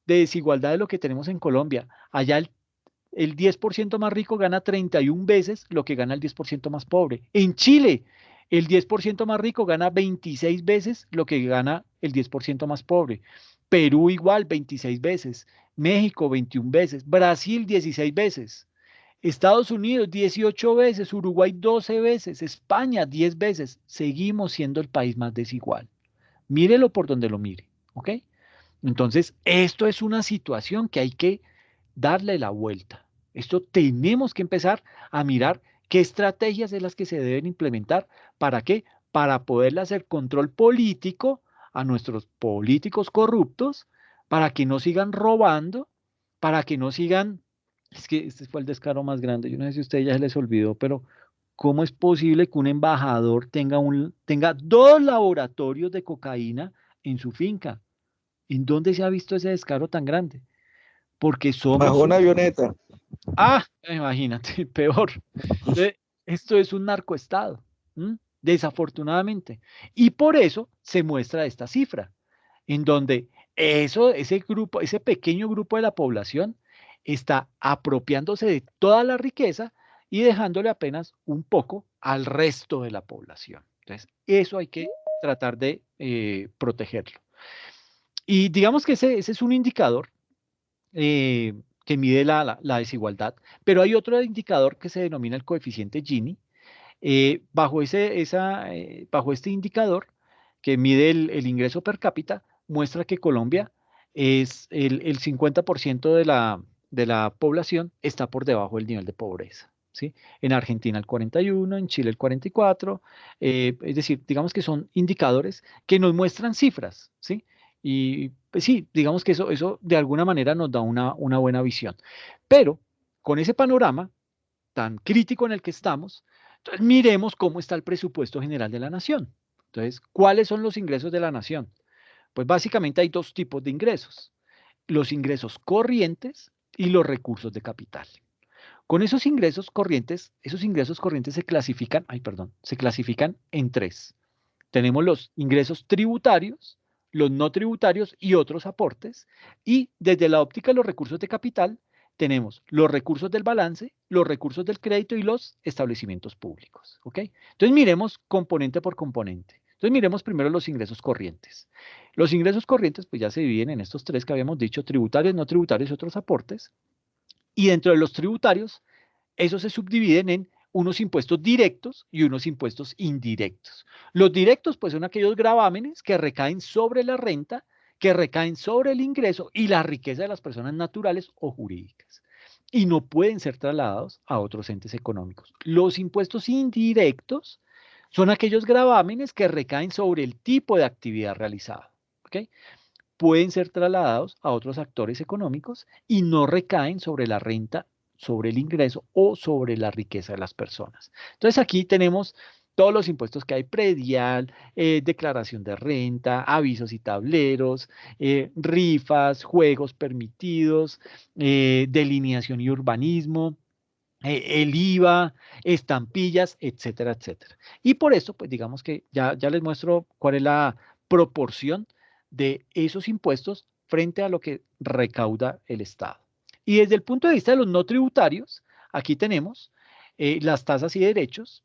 de desigualdad de lo que tenemos en Colombia. Allá el 10% más rico gana 31 veces lo que gana el 10% más pobre. En Chile, el 10% más rico gana 26 veces lo que gana el 10% más pobre. Perú igual, 26 veces. México, 21 veces. Brasil, 16 veces. Estados Unidos, 18 veces. Uruguay, 12 veces. España, 10 veces. Seguimos siendo el país más desigual. Mírelo por donde lo mire, ¿ok? Entonces, esto es una situación que hay que darle la vuelta. Esto tenemos que empezar a mirar qué estrategias es las que se deben implementar. ¿Para qué? Para poderle hacer control político a nuestros políticos corruptos, para que no sigan robando, para que no sigan... Es que este fue el descaro más grande. Yo no sé si a ustedes ya se les olvidó, pero ¿cómo es posible que un embajador tenga 2 laboratorios de cocaína en su finca? ¿En dónde se ha visto ese descaro tan grande? Porque somos... Bajo una avioneta. Ah, imagínate, peor. Entonces, esto es un narcoestado, desafortunadamente. Y por eso se muestra esta cifra, en donde ese grupo, ese pequeño grupo de la población está apropiándose de toda la riqueza y dejándole apenas un poco al resto de la población. Entonces, eso hay que tratar de protegerlo. Y digamos que ese es un indicador que mide la desigualdad, pero hay otro indicador que se denomina el coeficiente Gini. Bajo este indicador que mide el ingreso per cápita, muestra que Colombia es el 50% de la población está por debajo del nivel de pobreza, ¿sí? En Argentina el 41, en Chile el 44, es decir, digamos que son indicadores que nos muestran cifras, ¿sí? Y pues sí, digamos que eso de alguna manera nos da una buena visión. Pero con ese panorama tan crítico en el que estamos, entonces miremos cómo está el presupuesto general de la nación. Entonces, ¿cuáles son los ingresos de la nación? Pues básicamente hay dos tipos de ingresos: los ingresos corrientes y los recursos de capital. Con esos ingresos corrientes se clasifican, se clasifican en tres. Tenemos los ingresos tributarios, los no tributarios y otros aportes. Y desde la óptica de los recursos de capital, tenemos los recursos del balance, los recursos del crédito y los establecimientos públicos. ¿Ok? Entonces miremos componente por componente. Entonces miremos primero los ingresos corrientes. Los ingresos corrientes pues ya se dividen en estos tres que habíamos dicho: tributarios, no tributarios y otros aportes. Y dentro de los tributarios, esos se subdividen en unos impuestos directos y unos impuestos indirectos. Los directos pues son aquellos gravámenes que recaen sobre la renta, que recaen sobre el ingreso y la riqueza de las personas naturales o jurídicas, y no pueden ser trasladados a otros entes económicos. Los impuestos indirectos son aquellos gravámenes que recaen sobre el tipo de actividad realizada, ¿ok? Pueden ser trasladados a otros actores económicos y no recaen sobre la renta, sobre el ingreso o sobre la riqueza de las personas. Entonces aquí tenemos todos los impuestos que hay: predial, declaración de renta, avisos y tableros, rifas, juegos permitidos, delineación y urbanismo, el IVA, estampillas, etcétera, etcétera. Y por eso, pues digamos que ya les muestro cuál es la proporción de esos impuestos frente a lo que recauda el Estado. Y desde el punto de vista de los no tributarios, aquí tenemos las tasas y derechos: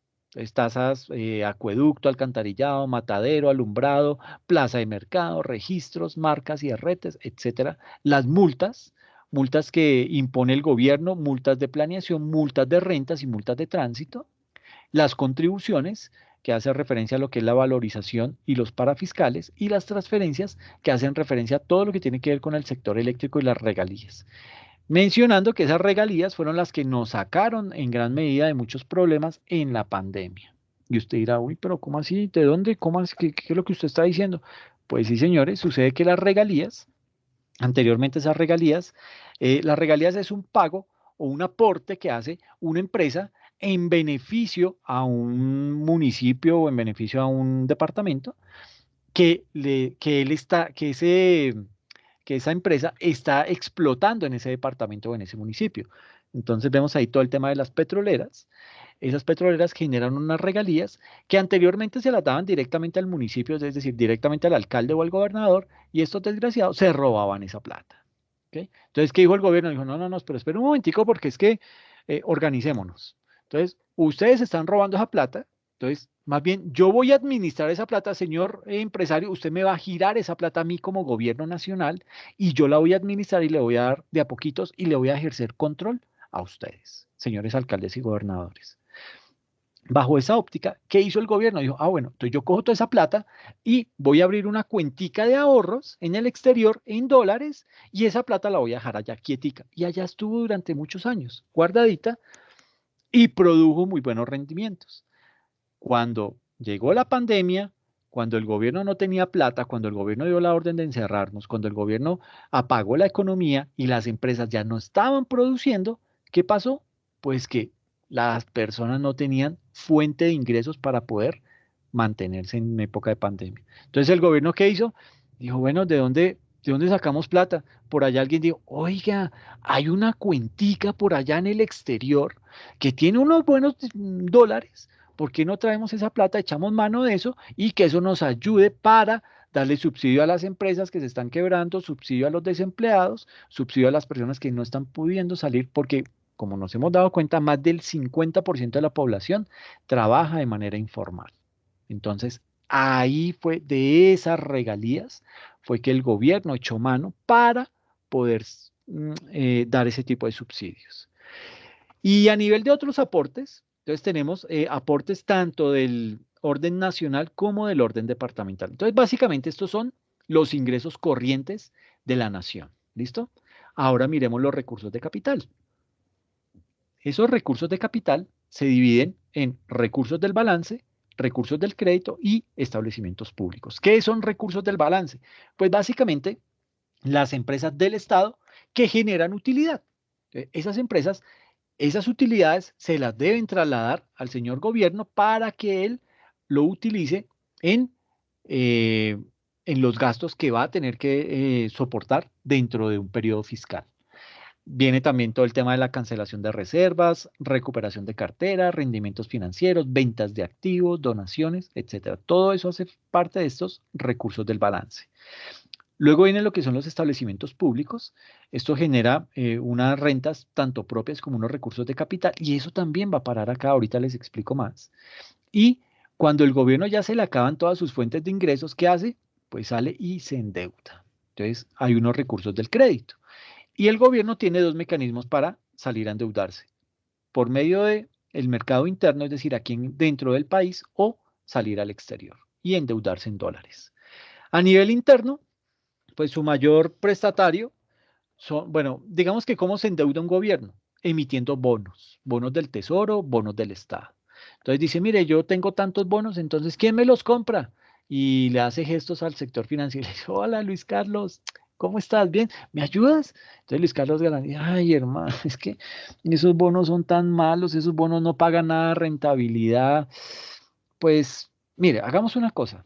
tasas, acueducto, alcantarillado, matadero, alumbrado, plaza de mercado, registros, marcas y herretes, etcétera. Las multas que impone el gobierno, multas de planeación, multas de rentas y multas de tránsito. Las contribuciones, que hacen referencia a lo que es la valorización y los parafiscales, y las transferencias, que hacen referencia a todo lo que tiene que ver con el sector eléctrico y las regalías. Mencionando que esas regalías fueron las que nos sacaron en gran medida de muchos problemas en la pandemia. Y usted dirá: uy, pero ¿cómo así? ¿De dónde? ¿Cómo así? ¿Qué es lo que usted está diciendo? Pues sí, señores, sucede que las regalías, anteriormente las regalías es un pago o un aporte que hace una empresa en beneficio a un municipio o en beneficio a un departamento que esa empresa está explotando en ese departamento o en ese municipio. Entonces vemos ahí todo el tema de las petroleras. Esas petroleras generan unas regalías que anteriormente se las daban directamente al municipio, es decir, directamente al alcalde o al gobernador, y estos desgraciados se robaban esa plata. ¿Okay? Entonces, ¿qué dijo el gobierno? Dijo: no, pero espera un momentico, porque es que organicémonos. Entonces, ustedes están robando esa plata. Entonces, más bien, yo voy a administrar esa plata, señor empresario. Usted me va a girar esa plata a mí como gobierno nacional, y yo la voy a administrar y le voy a dar de a poquitos y le voy a ejercer control a ustedes, señores alcaldes y gobernadores. Bajo esa óptica, ¿qué hizo el gobierno? Dijo: bueno, entonces yo cojo toda esa plata y voy a abrir una cuentica de ahorros en el exterior en dólares, y esa plata la voy a dejar allá quietica. Y allá estuvo durante muchos años, guardadita, y produjo muy buenos rendimientos. Cuando llegó la pandemia, cuando el gobierno no tenía plata, cuando el gobierno dio la orden de encerrarnos, cuando el gobierno apagó la economía y las empresas ya no estaban produciendo, ¿qué pasó? Pues que las personas no tenían fuente de ingresos para poder mantenerse en época de pandemia. Entonces, ¿el gobierno qué hizo? Dijo: bueno, ¿de dónde sacamos plata? Por allá alguien dijo: oiga, hay una cuentica por allá en el exterior que tiene unos buenos dólares. ¿Por qué no traemos esa plata, echamos mano de eso, y que eso nos ayude para darle subsidio a las empresas que se están quebrando, subsidio a los desempleados, subsidio a las personas que no están pudiendo salir? Porque, como nos hemos dado cuenta, más del 50% de la población trabaja de manera informal. Entonces, ahí fue, de esas regalías, fue que el gobierno echó mano para poder dar ese tipo de subsidios. Y a nivel de otros aportes, entonces tenemos aportes tanto del orden nacional como del orden departamental. Entonces, básicamente estos son los ingresos corrientes de la nación. ¿Listo? Ahora miremos los recursos de capital. Esos recursos de capital se dividen en recursos del balance, recursos del crédito y establecimientos públicos. ¿Qué son recursos del balance? Pues básicamente las empresas del Estado que generan utilidad. Esas empresas, esas utilidades se las deben trasladar al señor gobierno para que él lo utilice en los gastos que va a tener que soportar dentro de un periodo fiscal. Viene también todo el tema de la cancelación de reservas, recuperación de cartera, rendimientos financieros, ventas de activos, donaciones, etcétera. Todo eso hace parte de estos recursos del balance. Luego viene lo que son los establecimientos públicos. Esto genera unas rentas tanto propias como unos recursos de capital y eso también va a parar acá, ahorita les explico más. Y cuando el gobierno ya se le acaban todas sus fuentes de ingresos, ¿qué hace? Pues sale y se endeuda. Entonces hay unos recursos del crédito. Y el gobierno tiene dos mecanismos para salir a endeudarse. Por medio del mercado interno, es decir, aquí dentro del país, o salir al exterior y endeudarse en dólares. A nivel interno, pues su mayor prestatario son, bueno, digamos que cómo se endeuda un gobierno, emitiendo bonos, bonos del Tesoro, bonos del Estado. Entonces dice, mire, yo tengo tantos bonos, entonces, ¿quién me los compra? Y le hace gestos al sector financiero y le dice, hola Luis Carlos, ¿cómo estás? ¿Bien? ¿Me ayudas? Entonces Luis Carlos Galán dice, ay hermano, es que esos bonos son tan malos, esos bonos no pagan nada de rentabilidad. Pues, mire, hagamos una cosa.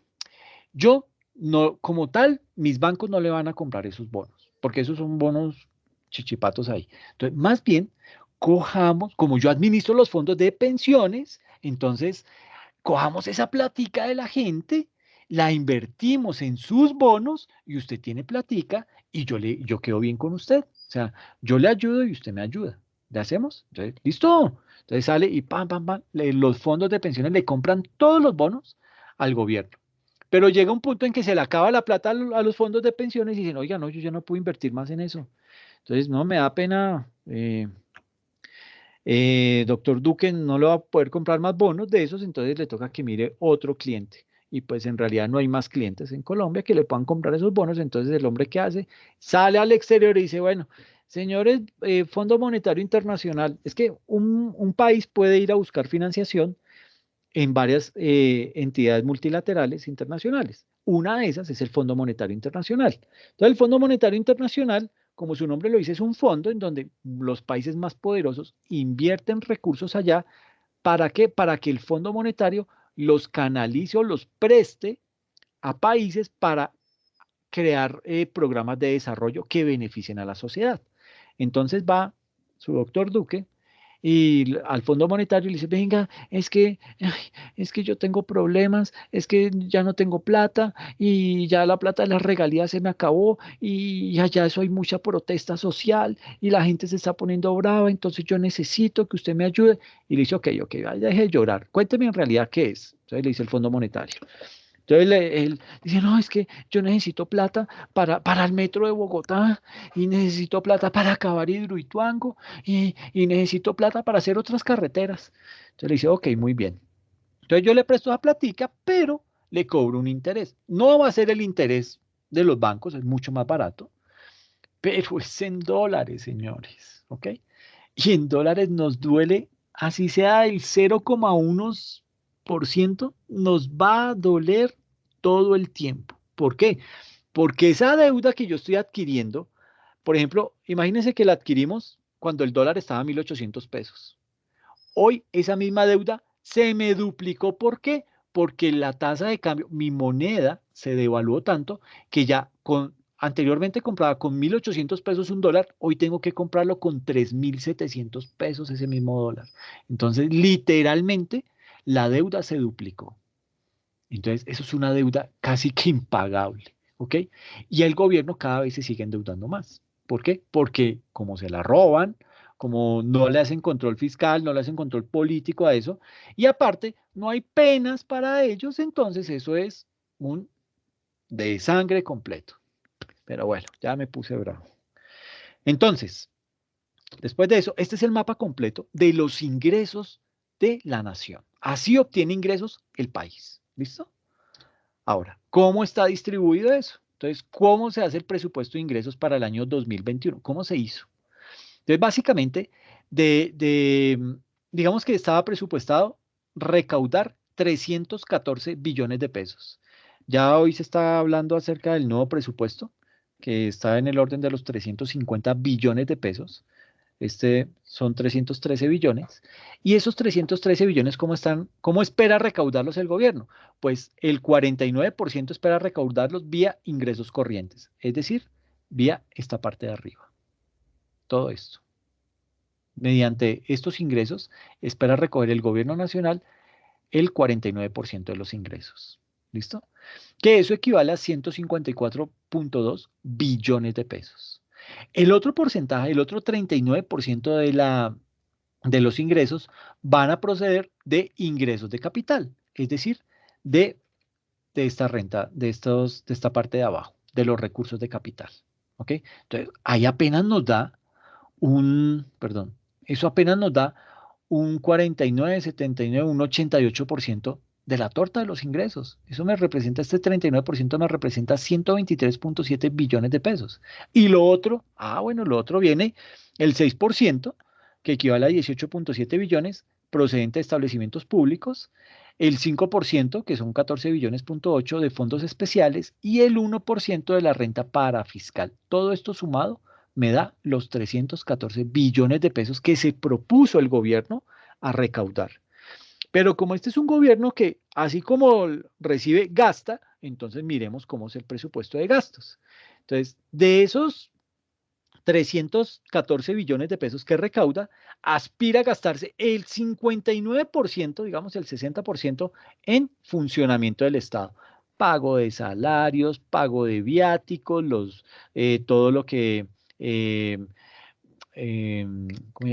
Yo, no, como tal, mis bancos no le van a comprar esos bonos, porque esos son bonos chichipatos ahí. Entonces, más bien, cojamos, como yo administro los fondos de pensiones, entonces, cojamos esa platica de la gente, la invertimos en sus bonos y usted tiene platica y yo quedo bien con usted. O sea, yo le ayudo y usted me ayuda. ¿Le hacemos? Entonces, listo. Entonces sale y pam, pam, pam, los fondos de pensiones le compran todos los bonos al gobierno. Pero llega un punto en que se le acaba la plata a los fondos de pensiones y dicen, oiga, no, yo ya no puedo invertir más en eso. Entonces, no, me da pena, doctor Duque no le va a poder comprar más bonos de esos, entonces le toca que mire otro cliente. Y pues en realidad no hay más clientes en Colombia que le puedan comprar esos bonos. Entonces el hombre que hace, sale al exterior y dice, bueno, señores, Fondo Monetario Internacional, es que un país puede ir a buscar financiación en varias entidades multilaterales internacionales. Una de esas es el Fondo Monetario Internacional. Entonces, el Fondo Monetario Internacional, como su nombre lo dice, es un fondo en donde los países más poderosos invierten recursos allá. ¿Para qué? Para que el Fondo Monetario los canalice o los preste a países para crear programas de desarrollo que beneficien a la sociedad. Entonces va su doctor Duque y al Fondo Monetario le dice, venga, es que yo tengo problemas, es que ya no tengo plata y ya la plata de las regalías se me acabó y allá eso hay mucha protesta social y la gente se está poniendo brava, entonces yo necesito que usted me ayude. Y le dice, ok, deje de llorar, cuénteme en realidad qué es. Entonces le dice el Fondo Monetario. Entonces él dice, no, es que yo necesito plata para el metro de Bogotá y necesito plata para acabar Hidroituango y necesito plata para hacer otras carreteras. Entonces le dice, ok, muy bien. Entonces yo le presto esa platica, pero le cobro un interés. No va a ser el interés de los bancos, es mucho más barato, pero es en dólares, señores, ¿ok? Y en dólares nos duele, así sea el 0,1%, nos va a doler todo el tiempo. ¿Por qué? Porque esa deuda que yo estoy adquiriendo, por ejemplo, imagínense que la adquirimos cuando el dólar estaba a 1.800 pesos. Hoy esa misma deuda se me duplicó. ¿Por qué? Porque la tasa de cambio, mi moneda se devaluó tanto que ya anteriormente compraba con 1.800 pesos un dólar, hoy tengo que comprarlo con 3.700 pesos ese mismo dólar. Entonces, literalmente, la deuda se duplicó. Entonces, eso es una deuda casi que impagable, ¿ok? Y el gobierno cada vez se sigue endeudando más. ¿Por qué? Porque como se la roban, como no le hacen control fiscal, no le hacen control político a eso, y aparte no hay penas para ellos, entonces eso es un de sangre completo. Pero bueno, ya me puse bravo. Entonces, después de eso, este es el mapa completo de los ingresos de la nación. Así obtiene ingresos el país. ¿Listo? Ahora, ¿cómo está distribuido eso? Entonces, ¿cómo se hace el presupuesto de ingresos para el año 2021? ¿Cómo se hizo? Entonces, básicamente, digamos que estaba presupuestado recaudar 314 billones de pesos. Ya hoy se está hablando acerca del nuevo presupuesto, que está en el orden de los 350 billones de pesos. Son 313 billones. Y esos 313 billones, ¿cómo espera recaudarlos el gobierno? Pues el 49% espera recaudarlos vía ingresos corrientes, es decir, vía esta parte de arriba. Todo esto. Mediante estos ingresos, espera recoger el gobierno nacional el 49% de los ingresos. ¿Listo? Que eso equivale a 154.2 billones de pesos. El otro porcentaje, el otro 39% de los ingresos van a proceder de ingresos de capital, es decir, de esta renta, de esta parte de abajo, de los recursos de capital. ¿Ok? Entonces, ahí apenas nos da eso apenas nos da un 49, 79, un 88% de la torta de los ingresos. Eso me representa, este 39% me representa 123.7 billones de pesos. Y lo otro, lo otro viene el 6%, que equivale a 18.7 billones, procedente de establecimientos públicos, el 5%, que son 14 billones.8 de fondos especiales, y el 1% de la renta parafiscal. Todo esto sumado me da los 314 billones de pesos que se propuso el gobierno a recaudar. Pero como este es un gobierno que, así como recibe, gasta, entonces miremos cómo es el presupuesto de gastos. Entonces, de esos 314 billones de pesos que recauda, aspira a gastarse el 59%, digamos el 60%, en funcionamiento del Estado. Pago de salarios, pago de viáticos, todo lo que...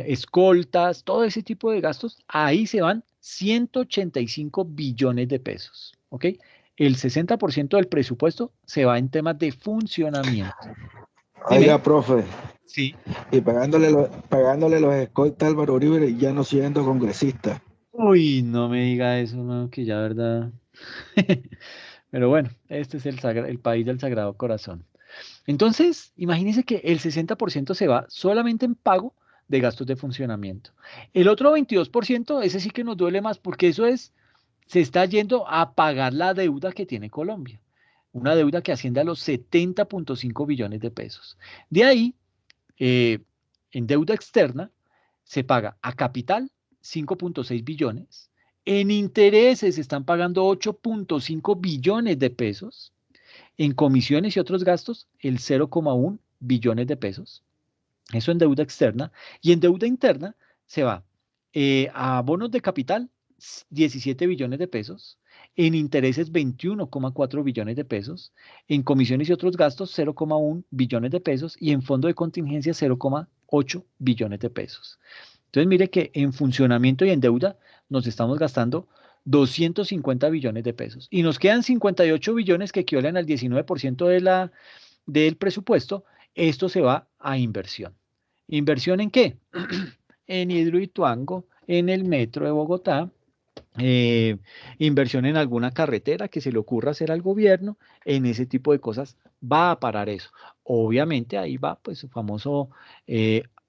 escoltas, todo ese tipo de gastos, ahí se van 185 billones de pesos, ¿ok? El 60% del presupuesto se va en temas de funcionamiento. Oiga, profe, Sí. y pagándole los escoltas a Álvaro Uribe ya no siendo congresista. Uy, no me diga eso, no, que ya verdad. Pero bueno, este es el país del Sagrado Corazón. Entonces, imagínense que el 60% se va solamente en pago de gastos de funcionamiento. El otro 22%, ese sí que nos duele más porque se está yendo a pagar la deuda que tiene Colombia. Una deuda que asciende a los 70.5 billones de pesos. De ahí, en deuda externa, se paga a capital 5.6 billones. En intereses se están pagando 8.5 billones de pesos. En comisiones y otros gastos, el 0,1 billones de pesos. Eso en deuda externa. Y en deuda interna se va a bonos de capital, 17 billones de pesos. En intereses, 21,4 billones de pesos. En comisiones y otros gastos, 0,1 billones de pesos. Y en fondo de contingencia, 0,8 billones de pesos. Entonces, mire que en funcionamiento y en deuda nos estamos gastando 250 billones de pesos. Y nos quedan 58 billones que equivalen al 19% del presupuesto. Esto se va a inversión. ¿Inversión en qué? En Hidroituango, en el metro de Bogotá, inversión en alguna carretera que se le ocurra hacer al gobierno, en ese tipo de cosas va a parar eso. Obviamente ahí va pues su famoso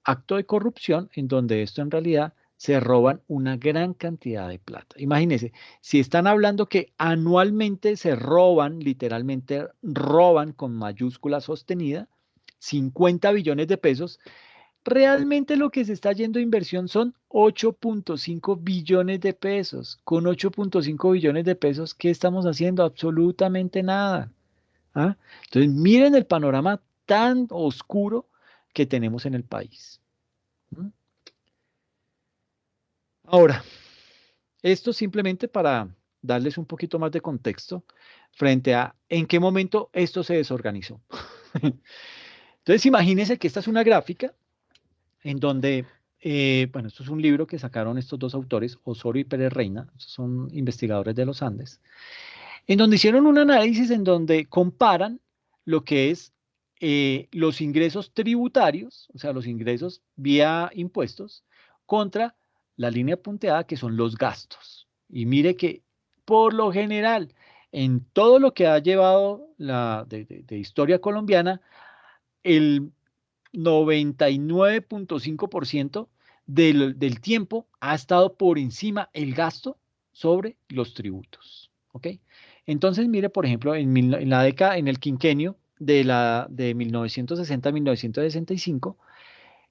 acto de corrupción en donde esto en realidad se roban una gran cantidad de plata. Imagínense, si están hablando que anualmente se roban, literalmente roban con mayúscula sostenida, 50 billones de pesos, realmente lo que se está yendo a inversión son 8.5 billones de pesos. Con 8.5 billones de pesos, ¿qué estamos haciendo? Absolutamente nada. ¿Ah? Entonces, miren el panorama tan oscuro que tenemos en el país. ¿Mm? Ahora, esto simplemente para darles un poquito más de contexto frente a en qué momento esto se desorganizó. Entonces, imagínense que esta es una gráfica en donde, esto es un libro que sacaron estos dos autores, Osorio y Pérez Reina, son investigadores de los Andes, en donde hicieron un análisis en donde comparan lo que es los ingresos tributarios, o sea, los ingresos vía impuestos, contra la línea punteada, que son los gastos. Y mire que por lo general, en todo lo que ha llevado de historia colombiana, el 99.5% del tiempo ha estado por encima el gasto sobre los tributos. ¿Ok? Entonces, mire, por ejemplo, en la década, en el quinquenio de 1960 a 1965,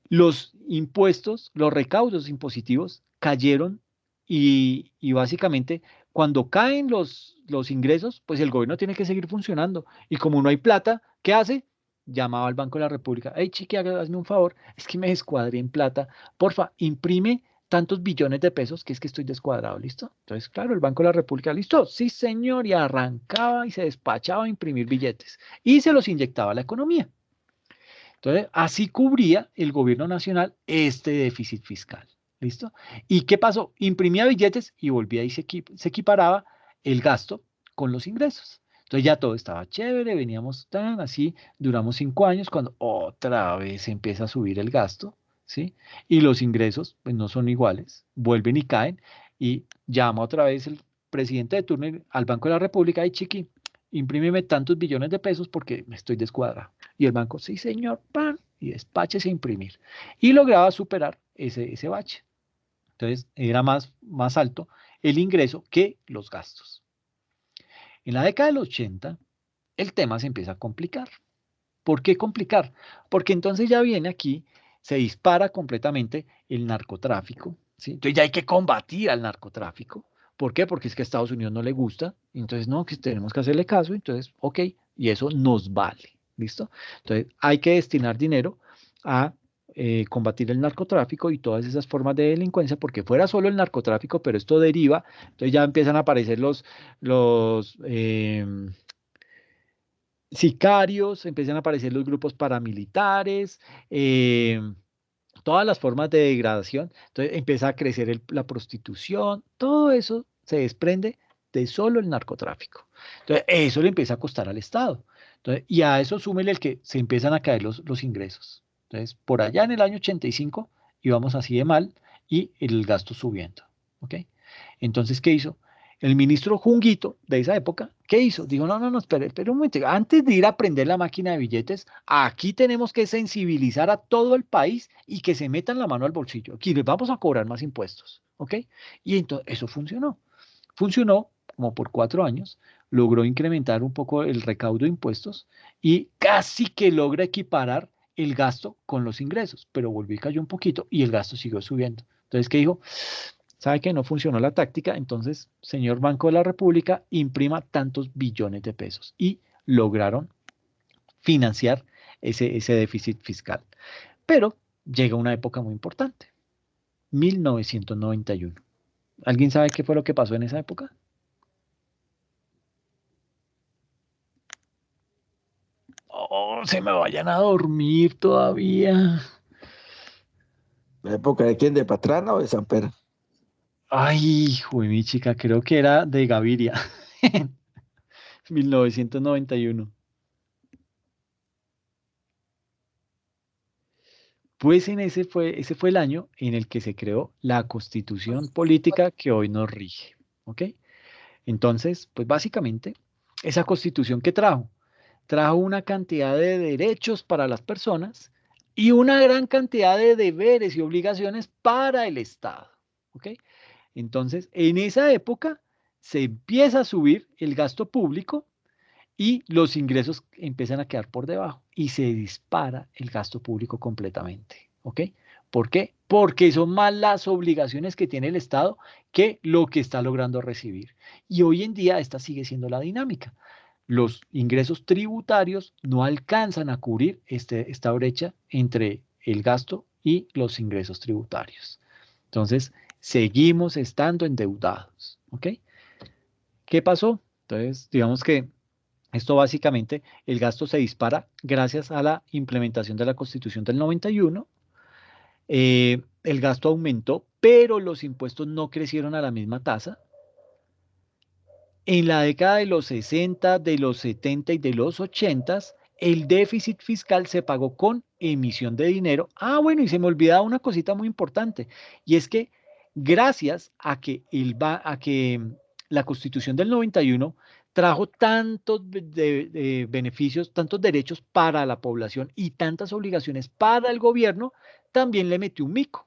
los impuestos, los recaudos impositivos cayeron y básicamente cuando caen los ingresos, pues el gobierno tiene que seguir funcionando. Y como no hay plata, ¿qué hace? Llamaba al Banco de la República. Hey, chiqui, hazme un favor, es que me descuadré en plata. Porfa, imprime tantos billones de pesos que es que estoy descuadrado, ¿listo? Entonces, claro, el Banco de la República, ¿listo? Sí, señor, y arrancaba y se despachaba a imprimir billetes y se los inyectaba a la economía. Entonces, así cubría el gobierno nacional este déficit fiscal. ¿Listo? ¿Y qué pasó? Imprimía billetes y volvía y se equiparaba el gasto con los ingresos. Entonces ya todo estaba chévere, veníamos tan así, duramos 5 años cuando otra vez empieza a subir el gasto, ¿sí? Y los ingresos pues no son iguales, vuelven y caen y llama otra vez el presidente de turno al Banco de la República y chiqui, imprímeme tantos billones de pesos porque me estoy descuadrado. Y el banco, sí señor, pan, y despáchese a imprimir. Y lograba superar ese bache. Entonces era más alto el ingreso que los gastos. En la década del 80, el tema se empieza a complicar. ¿Por qué complicar? Porque entonces ya viene aquí, se dispara completamente el narcotráfico, ¿sí? Entonces ya hay que combatir al narcotráfico. ¿Por qué? Porque es que a Estados Unidos no le gusta, entonces no, que tenemos que hacerle caso, entonces, ok, y eso nos vale, ¿listo? Entonces hay que destinar dinero a combatir el narcotráfico y todas esas formas de delincuencia, porque fuera solo el narcotráfico, pero esto deriva, entonces ya empiezan a aparecer los sicarios, empiezan a aparecer los grupos paramilitares, todas las formas de degradación, entonces empieza a crecer la prostitución, todo eso se desprende de solo el narcotráfico. Entonces eso le empieza a costar al Estado. Entonces, y a eso súmele el que se empiezan a caer los ingresos. Entonces, por allá en el año 85 íbamos así de mal y el gasto subiendo. ¿Ok? Entonces, ¿qué hizo? El ministro Junguito de esa época, ¿qué hizo? Dijo, no, espere un momento, antes de ir a prender la máquina de billetes, aquí tenemos que sensibilizar a todo el país y que se metan la mano al bolsillo. Aquí les vamos a cobrar más impuestos, ¿ok? Y entonces eso funcionó. Funcionó como por 4 años, logró incrementar un poco el recaudo de impuestos y casi que logra equiparar el gasto con los ingresos, pero volvió y cayó un poquito y el gasto siguió subiendo. Entonces, ¿qué dijo? Sabe que no funcionó la táctica, entonces, señor Banco de la República, imprima tantos billones de pesos y lograron financiar ese déficit fiscal. Pero llega una época muy importante, 1991. ¿Alguien sabe qué fue lo que pasó en esa época? Oh, se me vayan a dormir todavía. ¿La época de quién? ¿De Pastrana o de Samper? Ay, joder, mi chica, creo que era de Gaviria. 1991. Pues ese fue el año en el que se creó la constitución política que hoy nos rige. ¿Ok? Entonces, pues básicamente, esa constitución que trajo una cantidad de derechos para las personas y una gran cantidad de deberes y obligaciones para el Estado. ¿Ok? Entonces, en esa época se empieza a subir el gasto público y los ingresos empiezan a quedar por debajo y se dispara el gasto público completamente. ¿Ok? ¿Por qué? Porque son más las obligaciones que tiene el Estado que lo que está logrando recibir. Y hoy en día esta sigue siendo la dinámica. Los ingresos tributarios no alcanzan a cubrir esta brecha entre el gasto y los ingresos tributarios. Entonces, seguimos estando endeudados. ¿Ok? ¿Qué pasó? Entonces, digamos que esto básicamente, el gasto se dispara gracias a la implementación de la Constitución del 91. El gasto aumentó, pero los impuestos no crecieron a la misma tasa. En la década de los 60, de los 70 y de los 80, el déficit fiscal se pagó con emisión de dinero. Ah, bueno, y se me olvidaba una cosita muy importante, y es que gracias a que, la Constitución del 91 trajo tantos de beneficios, tantos derechos para la población y tantas obligaciones para el gobierno, también le metió un mico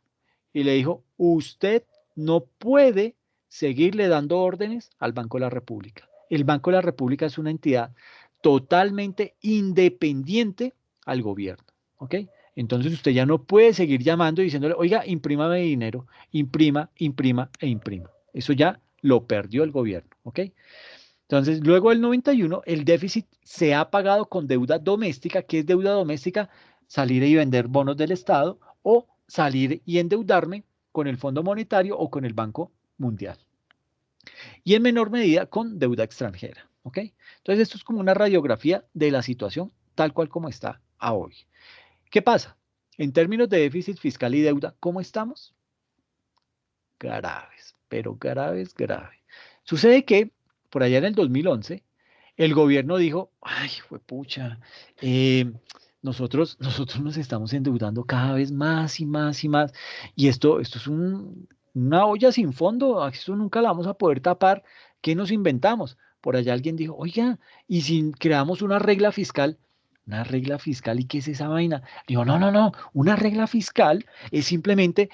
y le dijo, usted no puede seguirle dando órdenes al Banco de la República. El Banco de la República es una entidad totalmente independiente al gobierno, ¿ok? Entonces usted ya no puede seguir llamando y diciéndole, oiga, imprímame dinero, imprima, imprima e imprima. Eso ya lo perdió el gobierno, ¿ok? Entonces, luego del 91, el déficit se ha pagado con deuda doméstica. ¿Qué es deuda doméstica? Salir y vender bonos del Estado o salir y endeudarme con el Fondo Monetario o con el Banco Mundial. Y en menor medida con deuda extranjera, ¿ok? Entonces, esto es como una radiografía de la situación tal cual como está a hoy. ¿Qué pasa? En términos de déficit fiscal y deuda, ¿cómo estamos? Graves, pero graves, graves. Sucede que por allá en el 2011, el gobierno dijo, ay, pucha, nosotros nos estamos endeudando cada vez más y más y más, y esto es una olla sin fondo, esto nunca la vamos a poder tapar. ¿Qué nos inventamos? Por allá alguien dijo, oiga, ¿y si creamos una regla fiscal? ¿Una regla fiscal? ¿Y qué es esa vaina? Digo, no, una regla fiscal es simplemente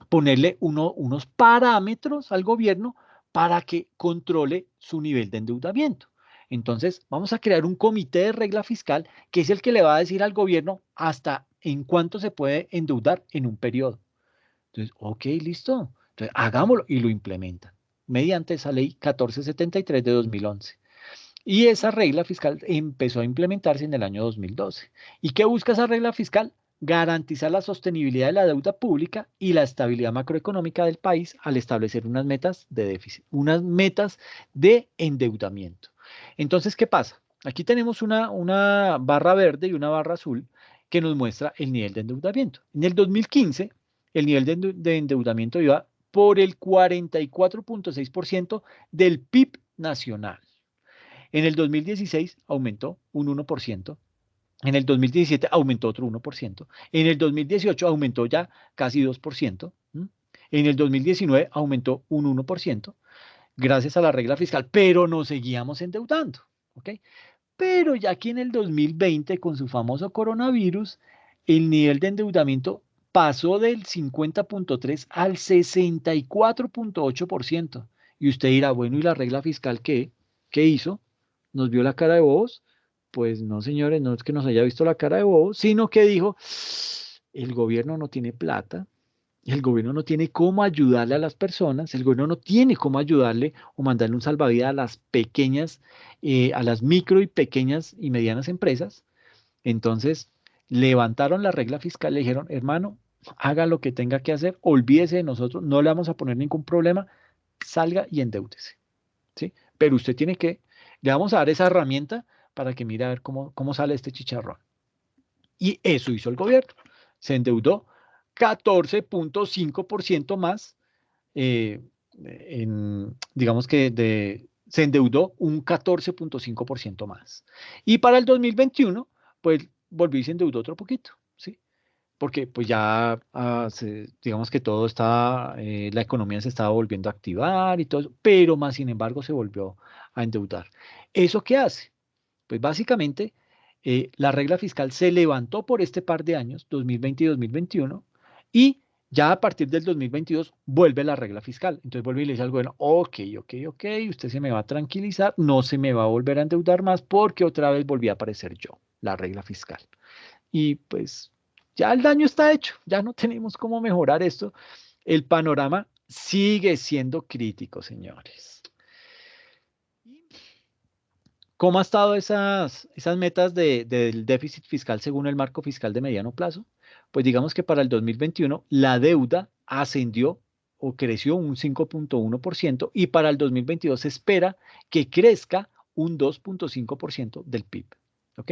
ponerle unos parámetros al gobierno para que controle su nivel de endeudamiento. Entonces, vamos a crear un comité de regla fiscal que es el que le va a decir al gobierno hasta en cuánto se puede endeudar en un periodo. Entonces, ok, listo. Entonces, hagámoslo y lo implementan mediante esa ley 1473 de 2011. Y esa regla fiscal empezó a implementarse en el año 2012. ¿Y qué busca esa regla fiscal? Garantizar la sostenibilidad de la deuda pública y la estabilidad macroeconómica del país al establecer unas metas de déficit, unas metas de endeudamiento. Entonces, ¿qué pasa? Aquí tenemos una barra verde y una barra azul que nos muestra el nivel de endeudamiento. En el 2015, el nivel de endeudamiento iba por el 44.6% del PIB nacional. En el 2016 aumentó un 1%. En el 2017 aumentó otro 1%. En el 2018 aumentó ya casi 2%. En el 2019 aumentó un 1% gracias a la regla fiscal, pero nos seguíamos endeudando. ¿Ok? Pero ya aquí en el 2020, con su famoso coronavirus, el nivel de endeudamiento pasó del 50.3 al 64.8%. Y usted dirá, bueno, ¿y la regla fiscal qué? ¿Qué hizo? ¿Nos vio la cara de bobos? Pues no, señores, no es que nos haya visto la cara de bobos, sino que dijo, el gobierno no tiene plata, el gobierno no tiene cómo ayudarle a las personas, el gobierno no tiene cómo ayudarle o mandarle un salvavidas a las pequeñas, a las micro y pequeñas y medianas empresas. Entonces, levantaron la regla fiscal, le dijeron, hermano, haga lo que tenga que hacer, olvídese de nosotros, no le vamos a poner ningún problema, salga y endeúdese, ¿sí? Pero usted tiene que, le vamos a dar esa herramienta para que mire a ver cómo sale este chicharrón. Y eso hizo el gobierno. Se endeudó 14.5% más, digamos que se endeudó un 14.5% más. Y para el 2021, pues volvió y se endeudó otro poquito, ¿sí? Porque pues ya, digamos que todo está, la economía se estaba volviendo a activar y todo eso, pero más sin embargo se volvió a endeudar. ¿Eso qué hace? Pues básicamente la regla fiscal se levantó por este par de años, 2020 y 2021, y ya a partir del 2022 vuelve la regla fiscal. Entonces vuelve y le dice al gobierno, ok, usted se me va a tranquilizar, no se me va a volver a endeudar más porque otra vez volví a aparecer yo, la regla fiscal. Y pues ya el daño está hecho, ya no tenemos cómo mejorar esto. El panorama sigue siendo crítico, señores. ¿Cómo han estado esas metas del déficit fiscal según el marco fiscal de mediano plazo? Pues digamos que para el 2021 la deuda ascendió o creció un 5.1% y para el 2022 se espera que crezca un 2.5% del PIB. ¿Ok?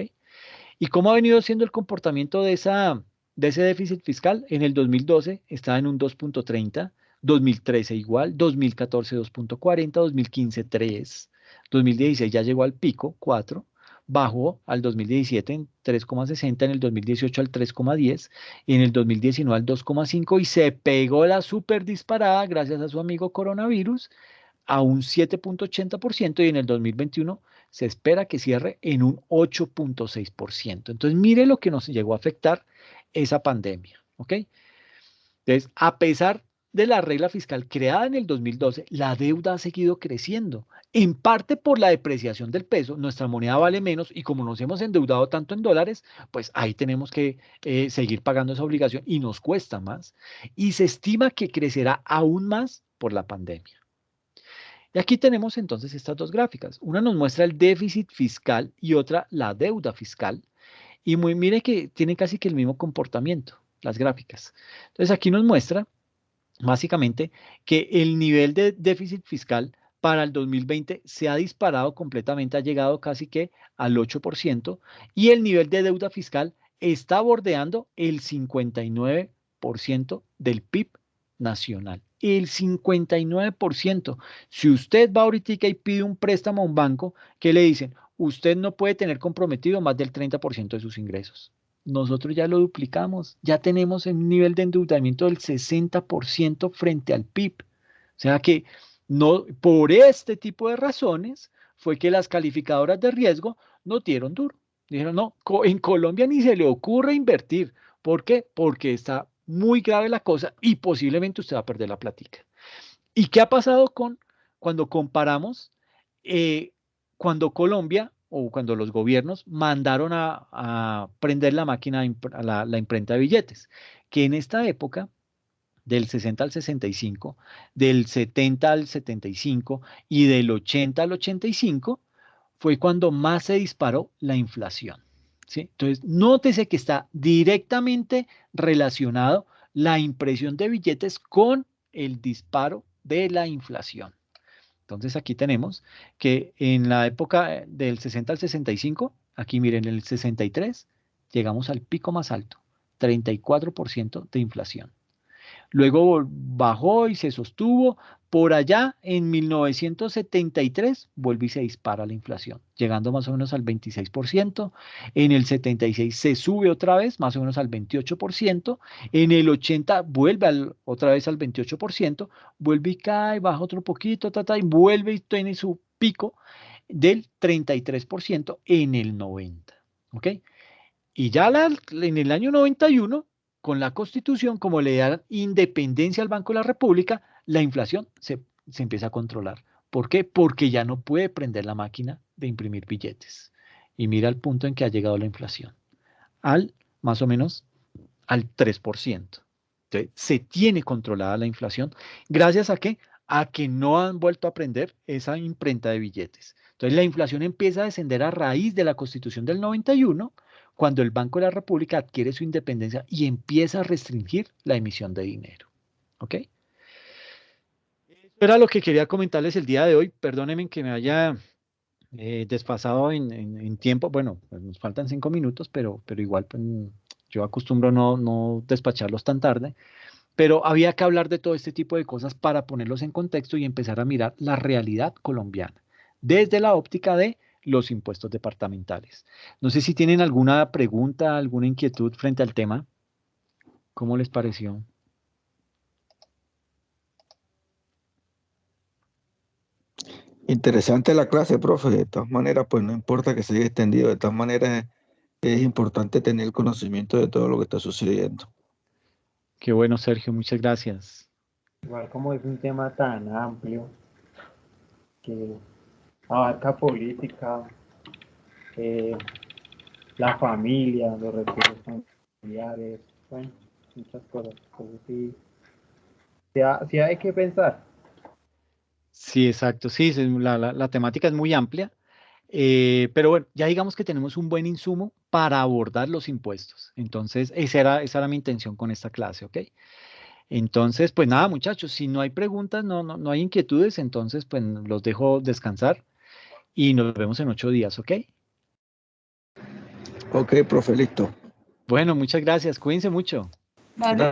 ¿Y cómo ha venido siendo el comportamiento de ese déficit fiscal? En el 2012 estaba en un 2.30, 2013 igual, 2014 2.40, 2015 3, 2016 ya llegó al pico, 4, bajó al 2017 en 3,60, en el 2018 al 3,10, y en el 2019 al 2,5 y se pegó la super disparada gracias a su amigo coronavirus a un 7,80% y en el 2021 se espera que cierre en un 8,6%. Entonces, mire lo que nos llegó a afectar esa pandemia, ¿ok? Entonces, a pesar de la regla fiscal creada en el 2012, la deuda ha seguido creciendo, en parte por la depreciación del peso. Nuestra moneda vale menos y como nos hemos endeudado tanto en dólares, pues ahí tenemos que seguir pagando esa obligación y nos cuesta más. Y se estima que crecerá aún más por la pandemia. Y aquí tenemos entonces estas dos gráficas. Una nos muestra el déficit fiscal y otra la deuda fiscal. Y mire que tienen casi que el mismo comportamiento, las gráficas. Entonces aquí nos muestra básicamente que el nivel de déficit fiscal para el 2020 se ha disparado completamente, ha llegado casi que al 8% y el nivel de deuda fiscal está bordeando el 59% del PIB nacional. El 59%. Si usted va ahorita y pide un préstamo a un banco, ¿qué le dicen? Usted no puede tener comprometido más del 30% de sus ingresos. Nosotros ya lo duplicamos, ya tenemos un nivel de endeudamiento del 60% frente al PIB. O sea que no, por este tipo de razones fue que las calificadoras de riesgo nos dieron duro. Dijeron, no, en Colombia ni se le ocurre invertir. ¿Por qué? Porque está muy grave la cosa y posiblemente usted va a perder la plática. ¿Y qué ha pasado cuando comparamos cuando Colombia o cuando los gobiernos mandaron a prender la máquina, la imprenta de billetes? Que en esta época, del 60 al 65, del 70 al 75 y del 80 al 85, fue cuando más se disparó la inflación. ¿Sí? Entonces, nótese que está directamente relacionado la impresión de billetes con el disparo de la inflación. Entonces, aquí tenemos que en la época del 60 al 65, aquí miren, en el 63, llegamos al pico más alto, 34% de inflación. Luego bajó y se sostuvo. Por allá, en 1973, vuelve y se dispara la inflación, llegando más o menos al 26%. En el 76 se sube otra vez, más o menos al 28%. En el 80 vuelve otra vez al 28%, vuelve y cae, baja otro poquito, y vuelve y tiene su pico del 33% en el 90. ¿Ok? Y ya en el año 91, con la Constitución, como le dan independencia al Banco de la República, la inflación se empieza a controlar. ¿Por qué? Porque ya no puede prender la máquina de imprimir billetes. Y mira el punto en que ha llegado la inflación, más o menos al 3%. Entonces, se tiene controlada la inflación. ¿Gracias a qué? A que no han vuelto a prender esa imprenta de billetes. Entonces, la inflación empieza a descender a raíz de la Constitución del 91, cuando el Banco de la República adquiere su independencia y empieza a restringir la emisión de dinero. ¿Ok? Eso era lo que quería comentarles el día de hoy. Perdónenme que me haya desfasado en tiempo. Bueno, pues nos faltan 5 minutos, pero igual pues, yo acostumbro no despacharlos tan tarde. Pero había que hablar de todo este tipo de cosas para ponerlos en contexto y empezar a mirar la realidad colombiana desde la óptica de los impuestos departamentales. No sé si tienen alguna pregunta, alguna inquietud frente al tema. ¿Cómo les pareció? Interesante la clase, profe. De todas maneras, pues no importa que se haya extendido. De todas maneras, es importante tener conocimiento de todo lo que está sucediendo. Qué bueno, Sergio. Muchas gracias. Igual como es un tema tan amplio que abarca política, la familia, los recursos familiares, bueno, muchas cosas. Entonces sí hay que pensar. Sí, exacto. Sí, la temática es muy amplia. Pero bueno, ya digamos que tenemos un buen insumo para abordar los impuestos. Entonces, esa era mi intención con esta clase, ¿ok? Entonces, pues nada, muchachos, si no hay preguntas, no hay inquietudes, entonces pues los dejo descansar y nos vemos en 8 días, ¿ok? Ok, profe, listo. Bueno, muchas gracias, cuídense mucho. Vale.